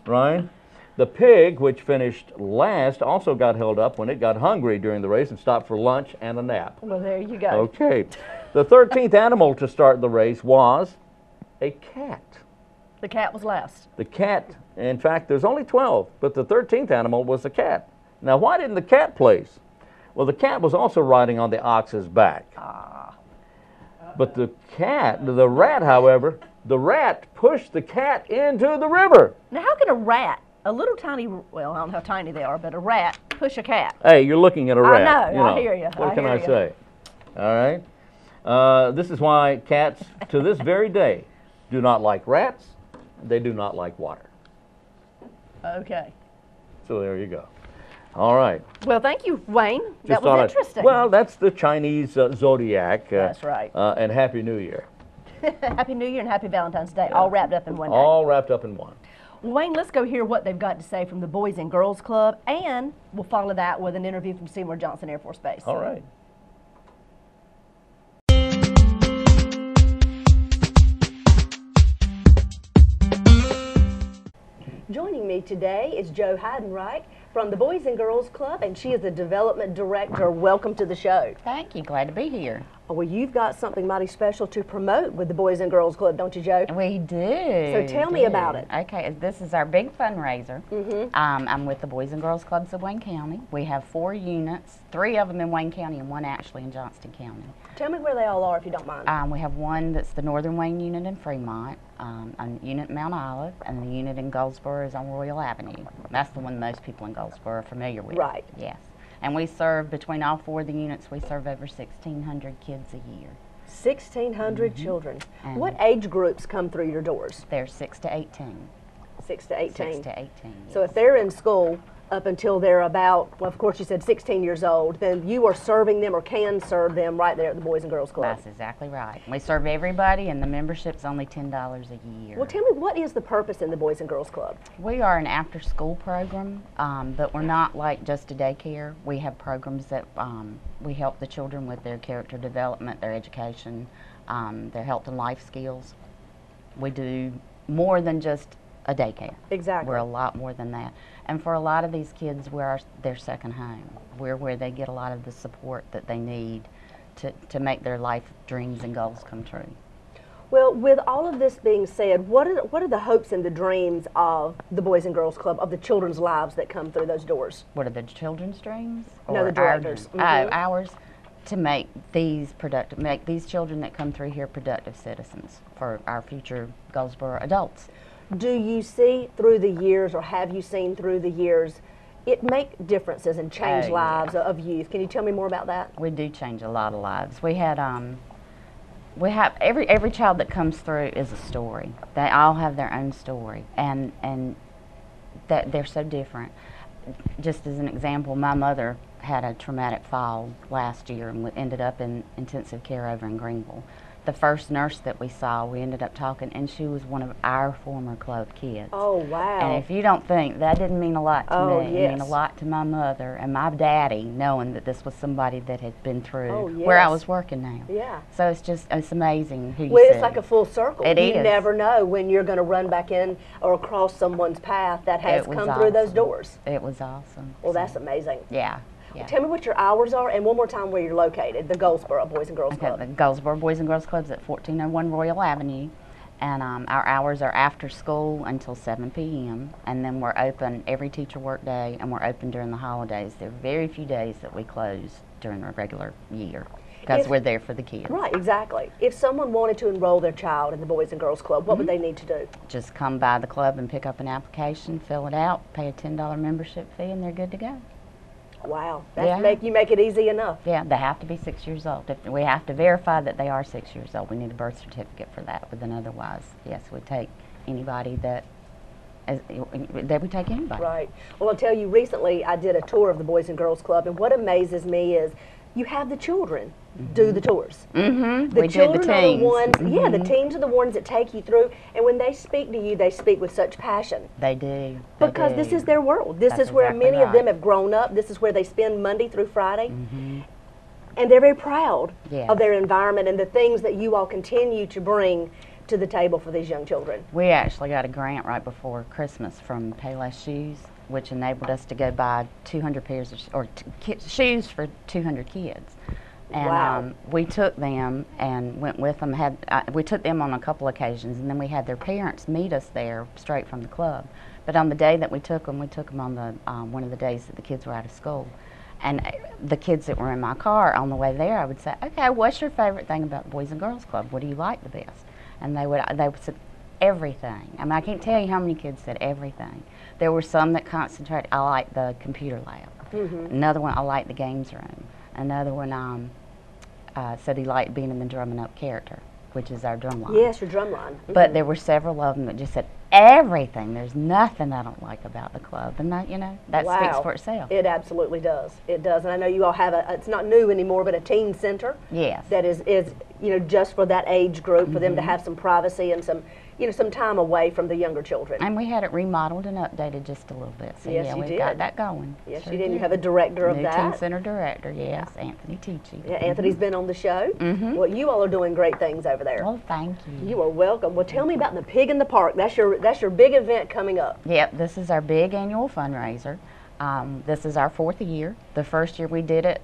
right? The pig, which finished last, also got held up when it got hungry during the race and stopped for lunch and a nap. Well, there you go. Okay. The 13th animal to start the race was a cat. The cat was last. The cat, in fact, there's only 12, but the 13th animal was a cat. Now, why didn't the cat place? Well, the cat was also riding on the ox's back. But the rat, however, the rat pushed the cat into the river. Now, how can a rat, a little tiny, well, I don't know how tiny they are, but a rat push a cat? Hey, you're looking at a rat. I know, you know. I hear you. What can I say? All right. This is why cats, to this very day, do not like rats. They do not like water. Okay. So there you go. All right. Well, thank you, Wayne. That Just was thought interesting. Well, that's the Chinese zodiac. That's right. And Happy New Year. Happy New Year and Happy Valentine's Day, all wrapped up in one day. All wrapped up in one. Wayne, let's go hear what they've got to say from the Boys and Girls Club, and we'll follow that with an interview from Seymour Johnson Air Force Base. All right. Joining me today is Jo Heidenreich from the Boys and Girls Club, and she is the Development Director. Welcome to the show. Thank you. Glad to be here. Well, you've got something mighty special to promote with the Boys and Girls Club, don't you, Jo? We do. So tell me about it. Okay, this is our big fundraiser. I'm with the Boys and Girls Clubs of Wayne County. We have 4 units, 3 of them in Wayne County and 1 actually in Johnston County. Tell me where they all are, if you don't mind. We have one that's the Northern Wayne unit in Fremont, a unit in Mount Olive, and the unit in Goldsboro is on Royal Avenue. That's the one most people in Goldsboro are familiar with. Right. Yes. And we serve, between all 4 of the units, we serve over 1,600 kids a year. 1,600 children. And what age groups come through your doors? They're 6 to 18. 6 to 18. 6 to 18. So if they're in school up until they're about, well, of course you said 16 years old, then you are serving them or can serve them right there at the Boys and Girls Club. That's exactly right. We serve everybody, and the membership's only $10 a year. Well, tell me, what is the purpose in the Boys and Girls Club? We are an after-school program, but we're not like just a daycare. We have programs that we help the children with their character development, their education, their health and life skills. We do more than just a daycare. Exactly. We're a lot more than that. And for a lot of these kids, we're their second home. We're where they get a lot of the support that they need to make their life dreams and goals come true. Well, with all of this being said, what are the hopes and the dreams of the Boys and Girls Club, of the children's lives that come through those doors? What are the children's dreams? No, the directors. Ours, to make these children that come through here productive citizens for our future Goldsboro adults. Do you see through the years, or have you seen through the years, it make differences and change lives of youth? Can you tell me more about that? We do change a lot of lives. We have every child that comes through is a story. They all have their own story, and that they're so different. Just as an example, my mother had a traumatic fall last year and ended up in intensive care over in Greenville. the first nurse that we saw, we ended up talking, and she was one of our former club kids. Oh, wow. And if you don't think, that didn't mean a lot to Oh, me. It meant a lot to my mother and my daddy, knowing that this was somebody that had been through where I was working now. Yeah. So it's amazing who you Well, see. it's like a full circle. It you is. never know when you're going to run back in or across someone's path that has It was come through those awesome. doors. It was awesome. Well, So, that's amazing. yeah. Yeah. Tell me what your hours are, and one more time where you're located, the Goldsboro Boys and Girls Okay, Club. the Goldsboro Boys and Girls Club's at 1401 Royal Avenue, and our hours are after school until 7 p.m., and then we're open every teacher work day, and we're open during the holidays. There are very few days that we close during a regular year, because we're there for the kids. Right, exactly. If someone wanted to enroll their child in the Boys and Girls Club, what would they need to do? Just come by the club and pick up an application, fill it out, pay a $10 membership fee, and they're good to go. Wow, Yeah. you make it easy enough. Yeah, they have to be 6 years old. If we have to verify that they are 6 years old. We need a birth certificate for that. But then otherwise, yes, we take anybody that we take anybody. Right. Well, I'll tell you, recently I did a tour of the Boys and Girls Club, and what amazes me is you have the children do the tours. Mm-hmm. The We children did the are teens. the ones, yeah, the teens are the ones that take you through, and when they speak to you, they speak with such passion. They do. Because this is their world. This That's is where exactly many of them right. have grown up. This is where they spend Monday through Friday. And they're very proud Yes. of their environment and the things that you all continue to bring to the table for these young children. We actually got a grant right before Christmas from Payless Shoes, which enabled us to go buy 200 pairs of shoes for 200 kids. And Wow. we took them and went with them. We took them on a couple occasions, and then we had their parents meet us there straight from the club. But on the day that we took them on the one of the days that the kids were out of school. And the kids that were in my car on the way there, I would say, "Okay, what's your favorite thing about the Boys and Girls Club? What do you like the best?" And they would say everything. I mean, I can't tell you how many kids said everything. There were some that concentrated. I like the computer lab. Another one, I like the games room. Another one said he liked being in the drumming up character, which is our drum line. Yes, your drum line. But there were several of them that just said everything. There's nothing I don't like about the club, and that that speaks Wow. for itself. It absolutely does. It does. And I know you all have it's not new anymore, but a teen center. Yes. That is just for that age group, for them to have some privacy and some time away from the younger children. And we had it remodeled and updated just a little bit. So Yes, yeah, you we've did. got that going. Yes, Sure you did. You did. have a director of New that. teen center director, yes, Anthony Teachy. Yeah, Anthony's been on the show. Well, you all are doing great things over there. Well, thank you. You are welcome. Well, tell me about the Pig in the Park. That's your big event coming up. Yep, this is our big annual fundraiser. This is our 4th year. The first year we did it,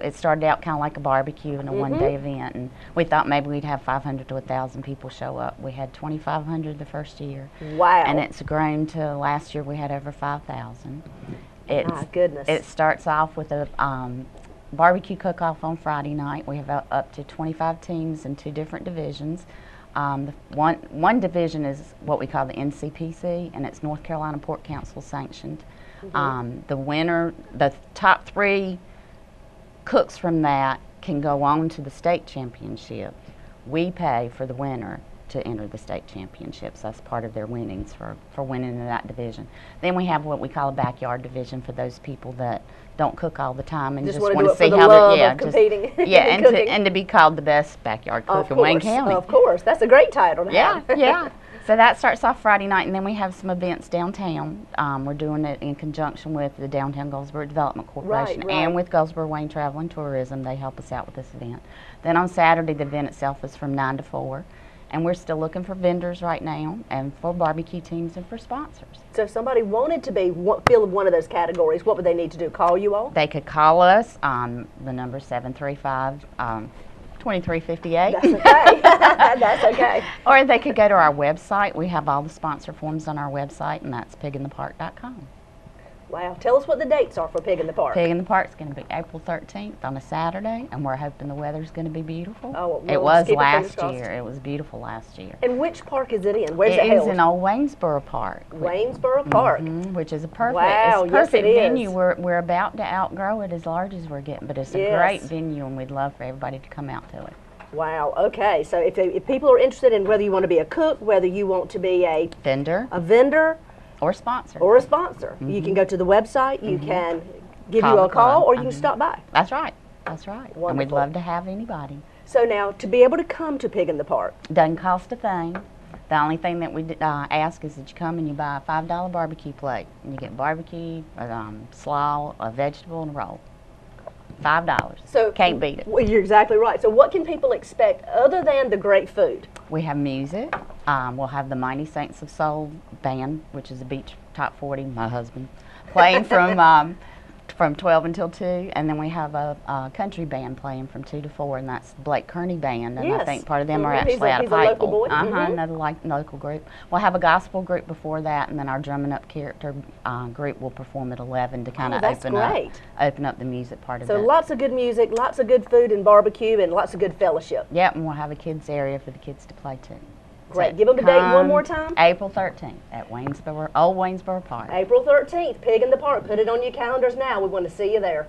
it started out kind of like a barbecue and a one-day event, and we thought maybe we'd have 500 to 1,000 people show up. We had 2,500 the first year. Wow. And it's grown to last year we had over 5,000. My goodness. It starts off with a barbecue cook-off on Friday night. We have up to 25 teams in 2 different divisions. One division is what we call the NCPC, and it's North Carolina Pork Council sanctioned. The winner, the top 3 cooks from that can go on to the state championship. We pay for the winner to enter the state championships. That's part of their winnings for winning in that division. Then we have what we call a backyard division for those people that don't cook all the time and just wanna want do to it for see the how love they're of competing yeah, and cooking. and to be called the best backyard cook in Wayne County. Of course. That's a great title to Yeah, have. yeah. So that starts off Friday night, and then we have some events downtown. We're doing it in conjunction with the Downtown Goldsboro Development Corporation Right. and with Goldsboro Wayne Travel and Tourism. They help us out with this event. Then on Saturday, the event itself is from 9 to 4, and we're still looking for vendors right now and for barbecue teams and for sponsors. So if somebody wanted to fill one of those categories, what would they need to do? Call you all? They could call us on the number 735 2358. That's okay. That's okay. Or they could go to our website. We have all the sponsor forms on our website, and that's piginthepark.com. Wow. Tell us what the dates are for Pig in the Park. Pig in the Park's going to be April 13th on a Saturday, and we're hoping the weather's going to be beautiful. Oh, well, it let's was keep our fingers last crossed. year. It was beautiful last year. And which park is it in? Where's it It is held? in Old Waynesboro Park. Waynesboro Park. Which is a perfect, Wow, it's a perfect yes, it venue. is. We're about to outgrow it as large as we're getting, but it's a Yes. great venue, and we'd love for everybody to come out to it. Wow. Okay. So if people are interested in whether you want to be a cook, whether you want to be a Vendor vendor or sponsor. or a sponsor, you can go to the website. You can give Call you a the call, club. or you can stop by. That's right. That's right. And we'd Wonderful. love to have anybody. So now, to be able to come to Pig in the Park, Doesn't cost a thing. The only thing that we ask is that you come and you buy a $5 barbecue plate. And you get barbecue, slaw, a vegetable, and a roll. $5. so Can't beat it. Well, you're exactly right. So what can people expect other than the great food? We have music. We'll have the Mighty Saints of Soul band, which is a beach top 40, my husband, playing from 12 until 2, and then we have a country band playing from 2 to 4, and that's Blake Kearney Band, and Yes. I think part of them are Mhm. actually out of He's a local Pikeville. boy. Mhm. Another local group. We'll have a gospel group before that, and then our drumming up character group will perform at 11 to kind of that's great. open up the music part of So it. lots of good music, lots of good food and barbecue, and lots of good fellowship. Yep, and we'll have a kids area for the kids to play too. Great. So Give them the date one come more time. April 13th at Old Waynesboro Park. April 13th, Pig in the Park. Put it on your calendars now. We want to see you there.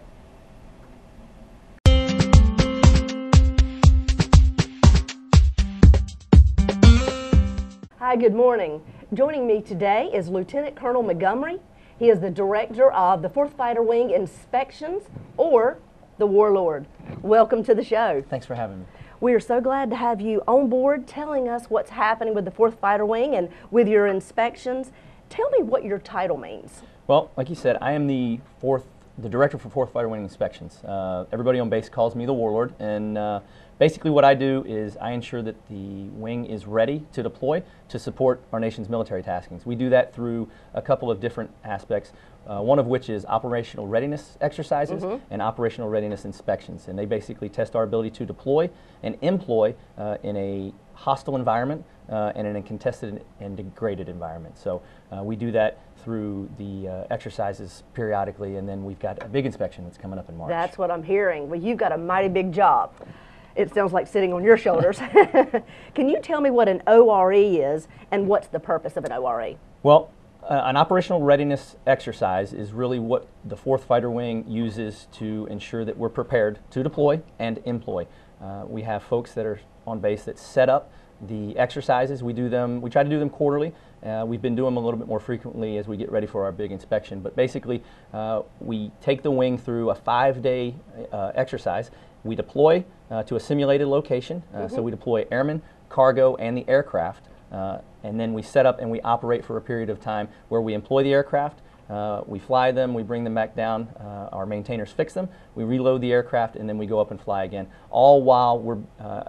Hi, good morning. Joining me today is Lieutenant Colonel Montgomery. He is the director of the 4th Fighter Wing Inspections, or the Warlord. Welcome to the show. Thanks for having me. We are so glad to have you on board telling us what's happening with the 4th Fighter Wing and with your inspections. Tell me what your title means. Well, like you said, I am the director for 4th Fighter Wing Inspections. Everybody on base calls me the Warlord, and basically what I do is I ensure that the wing is ready to deploy to support our nation's military taskings. We do that through a couple of different aspects, one of which is operational readiness exercises and operational readiness inspections, and they basically test our ability to deploy and employ in a hostile environment and in a contested and degraded environment. So we do that through the exercises periodically, and then we've got a big inspection that's coming up in March. That's what I'm hearing. Well, you've got a mighty big job. It sounds like sitting on your shoulders. Can you tell me what an ORE is and what's the purpose of an ORE? Well, an operational readiness exercise is really what the 4th Fighter Wing uses to ensure that we're prepared to deploy and employ. We have folks that are on base that set up the exercises. We try to do them quarterly. We've been doing them a little bit more frequently as we get ready for our big inspection. But basically, we take the wing through a 5-day exercise. We deploy to a simulated location. So we deploy airmen, cargo, and the aircraft. And then we set up and we operate for a period of time where we employ the aircraft, we fly them, we bring them back down, our maintainers fix them, we reload the aircraft, and then we go up and fly again, all while we're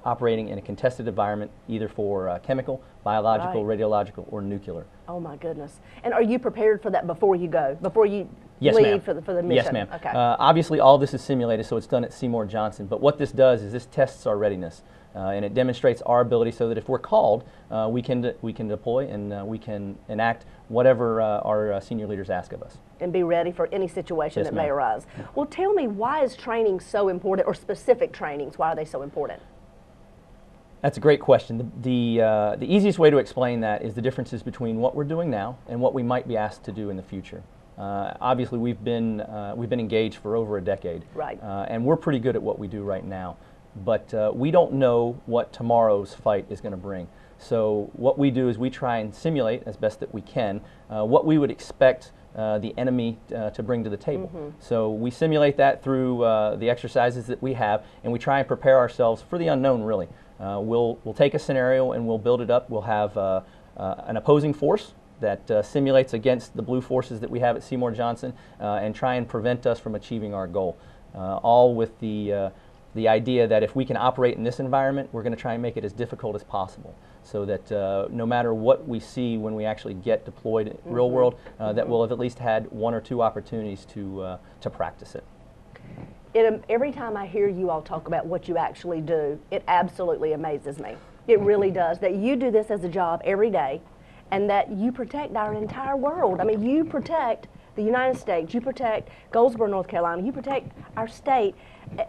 operating in a contested environment, either for chemical, biological, radiological, or nuclear. Oh my goodness. And are you prepared for that before you go, before you Yes, leave for the mission? Yes, ma'am. Okay. Obviously, all this is simulated, so it's done at Seymour Johnson. But what this does is this tests our readiness, and it demonstrates our ability so that if we're called, we can deploy and we can enact whatever our senior leaders ask of us. And be ready for any situation Yes, that may ma'am. arise. Well, tell me, why is training so important, or specific trainings, why are they so important? That's a great question. The easiest way to explain that is the differences between what we're doing now and what we might be asked to do in the future. Obviously, we've been engaged for over a decade, Right. And we're pretty good at what we do right now. But we don't know what tomorrow's fight is going to bring. So what we do is we try and simulate as best that we can what we would expect the enemy to bring to the table. So we simulate that through the exercises that we have, and we try and prepare ourselves for the unknown, really. We'll take a scenario and we'll build it up. We'll have an opposing force that simulates against the blue forces that we have at Seymour Johnson and try and prevent us from achieving our goal. All with the idea that if we can operate in this environment, we're going to try and make it as difficult as possible, so that no matter what we see when we actually get deployed in real world, that we'll have at least had 1 or 2 opportunities to practice it. Every time I hear you all talk about what you actually do, it absolutely amazes me. It really does, that you do this as a job every day, and that you protect our entire world. I mean, you protect the United States, you protect Goldsboro, North Carolina, you protect our state.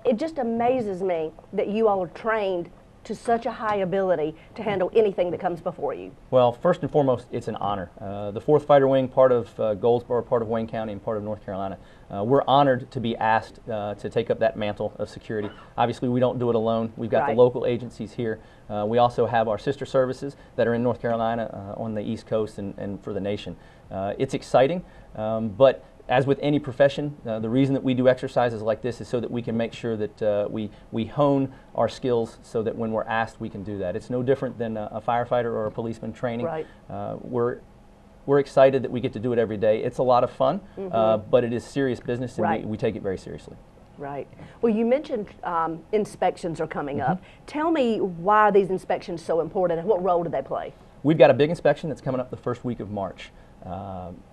It just amazes me that you all are trained to such a high ability to handle anything that comes before you. Well, first and foremost, it's an honor. The 4th Fighter Wing, part of Goldsboro, part of Wayne County, and part of North Carolina, we're honored to be asked to take up that mantle of security. Obviously, we don't do it alone. We've got the local agencies here. We also have our sister services that are in North Carolina, on the East Coast, and for the nation. It's exciting, but as with any profession, the reason that we do exercises like this is so that we can make sure that we hone our skills so that when we're asked, we can do that. It's no different than a firefighter or a policeman training. Right. We're excited that we get to do it every day. It's a lot of fun, but it is serious business, and Right. we take it very seriously. Right. Well, you mentioned inspections are coming up. Tell me why are these inspections so important and what role do they play? We've got a big inspection that's coming up the first week of March.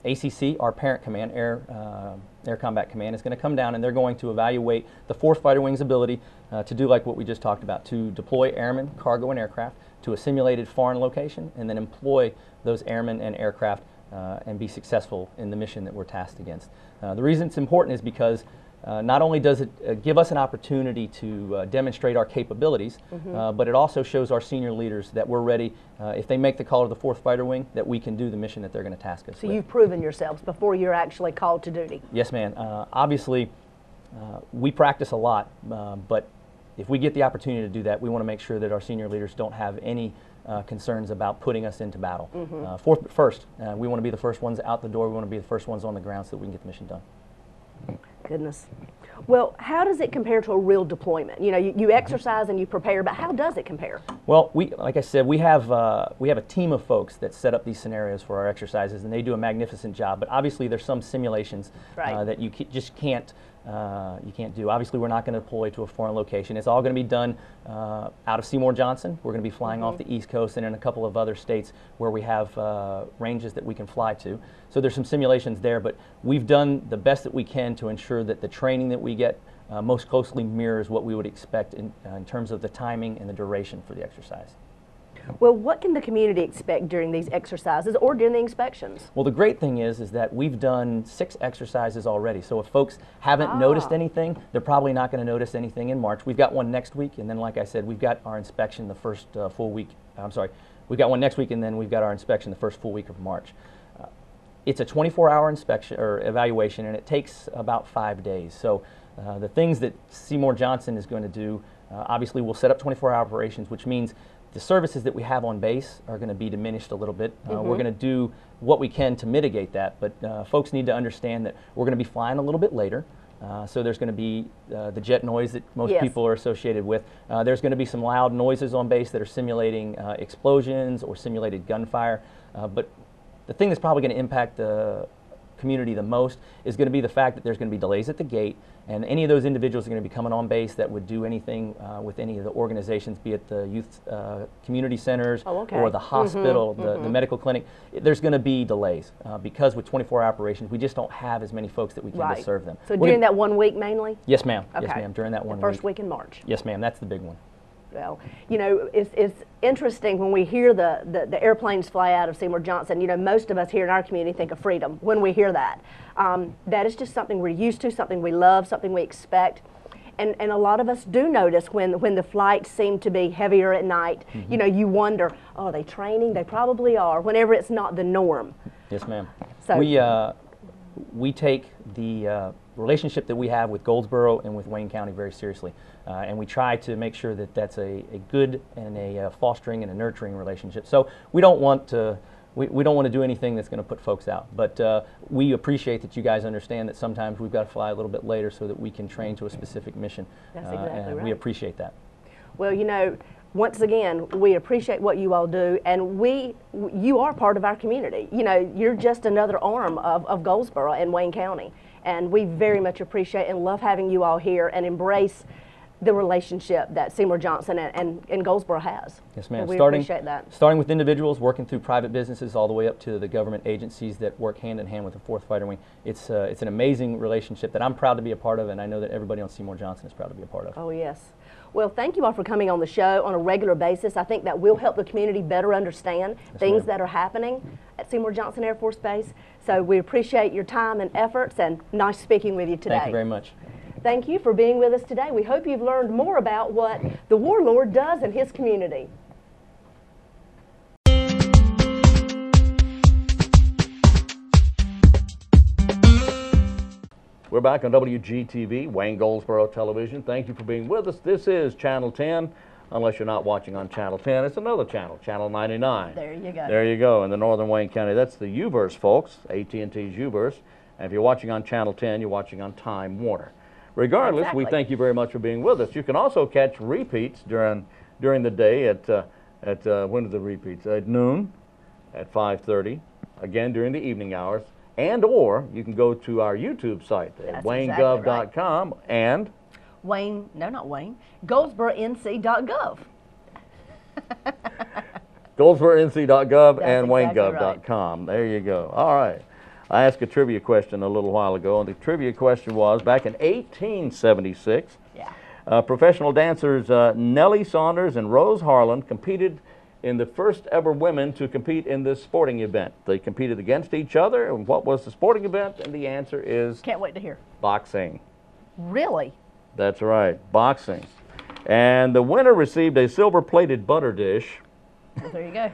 ACC, our parent command, Air Combat Command, is going to come down and they're going to evaluate the 4th Fighter Wing's ability to do like what we just talked about, to deploy airmen, cargo, and aircraft to a simulated foreign location and then employ those airmen and aircraft and be successful in the mission that we're tasked against. The reason it's important is because not only does it give us an opportunity to demonstrate our capabilities, but it also shows our senior leaders that we're ready, if they make the call to the 4th Fighter Wing, that we can do the mission that they're going to task us So with. you've proven yourselves before you're actually called to duty. Yes, ma'am. Obviously, we practice a lot, but if we get the opportunity to do that, we want to make sure that our senior leaders don't have any concerns about putting us into battle. First, we want to be the first ones out the door. We want to be the first ones on the ground so that we can get the mission done. Goodness. Well, how does it compare to a real deployment? You know, you exercise and you prepare, but how does it compare? Well, like I said, we have a team of folks that set up these scenarios for our exercises, and they do a magnificent job. But obviously, there's some simulations Right. that you just can't do. Obviously, we're not going to deploy to a foreign location. It's all going to be done out of Seymour Johnson. We're going to be flying off the East Coast and in a couple of other states where we have ranges that we can fly to. So there's some simulations there, but we've done the best that we can to ensure that the training that we get most closely mirrors what we would expect in terms of the timing and the duration for the exercise. Well, what can the community expect during these exercises or during the inspections? Well, the great thing is that we've done 6 exercises already. So if folks haven't noticed anything, they're probably not going to notice anything in March. We've got one next week, and then, like I said, we've got our inspection the first full week. I'm sorry, we've got one next week, and then we've got our inspection the first full week of March. It's a 24-hour inspection or evaluation, and it takes about 5 days. So the things that Seymour Johnson is going to do, obviously, we'll set up 24-hour operations, which means the services that we have on base are going to be diminished a little bit. We're going to do what we can to mitigate that, but folks need to understand that we're going to be flying a little bit later. So there's going to be the jet noise that most people are associated with. There's going to be some loud noises on base that are simulating explosions or simulated gunfire. But the thing that's probably going to impact the community the most is going to be the fact that there's going to be delays at the gate, and any of those individuals are going to be coming on base that would do anything with any of the organizations, be it the youth community centers or the hospital, the medical clinic. There's going to be delays because with 24-hour operations, we just don't have as many folks that we can to serve them. So during that 1 week mainly? Yes, ma'am. Okay. Yes, ma'am. During that 1 week. First week in March? Yes, ma'am. That's the big one. Well, you know, it's interesting when we hear the airplanes fly out of Seymour Johnson. You know, most of us here in our community think of freedom when we hear that. That is just something we're used to, something we love, something we expect. And a lot of us do notice when the flights seem to be heavier at night. You know, you wonder, oh, are they training? They probably are, whenever it's not the norm. Yes, ma'am. So we take the relationship that we have with Goldsboro and with Wayne County very seriously. And we try to make sure that that's a good and a fostering and a nurturing relationship. So we don't want to we don't want to do anything that's going to put folks out. But we appreciate that you guys understand that sometimes we've got to fly a little bit later so that we can train to a specific mission. That's exactly and right. we appreciate that. Well, you know, once again, we appreciate what you all do, and you are part of our community. You know, you're just another arm of Goldsboro and Wayne County, and we very much appreciate and love having you all here and embrace the relationship that Seymour Johnson and Goldsboro has. Yes, ma'am. We appreciate that. Starting with individuals, working through private businesses, all the way up to the government agencies that work hand in hand with the 4th Fighter Wing. It's an amazing relationship that I'm proud to be a part of, and I know that everybody on Seymour Johnson is proud to be a part of. Oh, yes. Well, thank you all for coming on the show on a regular basis. I think that will help the community better understand things that are happening at Seymour Johnson Air Force Base. So we appreciate your time and efforts, and nice speaking with you today. Thank you very much. Thank you for being with us today. We hope you've learned more about what the warlord does in his community. We're back on WGTV, Wayne Goldsboro Television. Thank you for being with us. This is Channel 10. Unless you're not watching on Channel 10, it's another channel, Channel 99. There you go. There you go, in the northern Wayne County. That's the U-verse, folks, AT&T's U-verse. And if you're watching on Channel 10, you're watching on Time Warner. Regardless, we Exactly. thank you very much for being with us. You can also catch repeats during the day at when are the repeats? At noon, at 5:30, again during the evening hours, and or you can go to our YouTube site at That's waynegov.com and GoldsboroNC.gov. goldsboronc.gov and exactly waynegov.com. There you go. All right. I asked a trivia question a little while ago, and the trivia question was, back in 1876, Yeah. professional dancers Nellie Saunders and Rose Harlan competed in the first ever women to compete in this sporting event. They competed against each other, and what was the sporting event? And the answer is Can't wait to hear. boxing. Really? That's right, boxing. And the winner received a silver-plated butter dish. Well, there you go.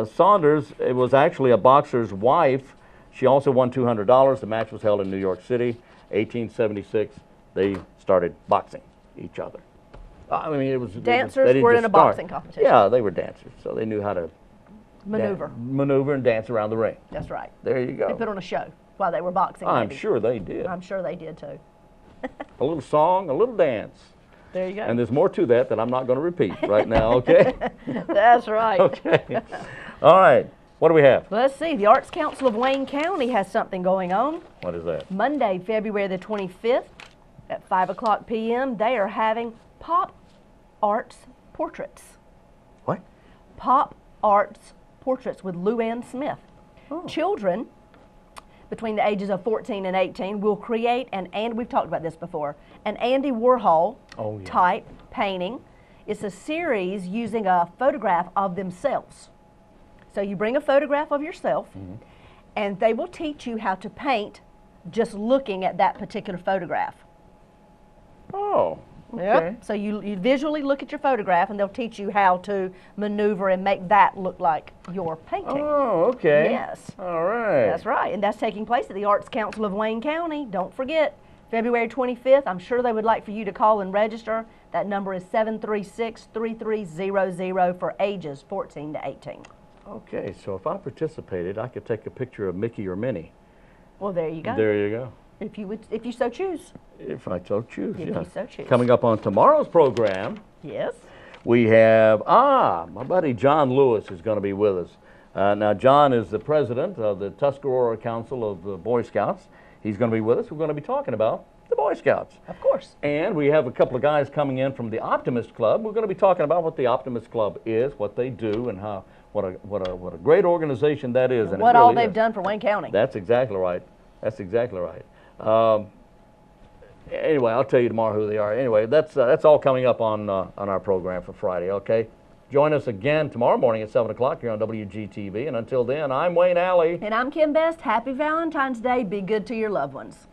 Saunders, it was actually a boxer's wife. She also won $200. The match was held in New York City, 1876. They started boxing each other. I mean, it was Dancers they didn't were just in a start. boxing competition. Yeah, they were dancers, so they knew how to Maneuver. and dance around the ring. That's right. There you They go. put on a show while they were boxing. I'm maybe. sure they did. I'm sure they did too. A little song, a little dance. There you go. And there's more to that I'm not going to repeat right now, okay? That's right. Okay. All right. What do we have? Let's see. The Arts Council of Wayne County has something going on. What is that? Monday, February the 25th at 5:00 p.m. They are having pop arts portraits. What? Pop arts portraits with Lou Ann Smith. Oh. Children between the ages of 14 and 18 will create and we've talked about this before, an Andy Warhol Oh, yeah. type painting. It's a series using a photograph of themselves. So you bring a photograph of yourself, and they will teach you how to paint just looking at that particular photograph. Oh. Okay. Yep. So you visually look at your photograph, and they'll teach you how to maneuver and make that look like your painting. Oh, okay. Yes. All right. That's right, and that's taking place at the Arts Council of Wayne County. Don't forget, February 25th. I'm sure they would like for you to call and register. That number is 736-3300 for ages 14 to 18. Okay, so if I participated, I could take a picture of Mickey or Minnie. Well, there you go. There you go. If you so choose. If I so choose, If yeah. you so choose. Coming up on tomorrow's program, Yes. we have, my buddy John Lewis is going to be with us. Now, John is the president of the Tuscarora Council of the Boy Scouts. He's going to be with us. We're going to be talking about the Boy Scouts. Of course. And we have a couple of guys coming in from the Optimist Club. We're going to be talking about what the Optimist Club is, what they do, and how what a great organization that is. And What it all really they've is. done for Wayne County. That's exactly right. That's exactly right. Anyway, I'll tell you tomorrow who they are. Anyway, that's all coming up on our program for Friday. Okay. Join us again tomorrow morning at 7 o'clock here on WGTV. And until then, I'm Wayne Alley. And I'm Kim Best. Happy Valentine's Day. Be good to your loved ones.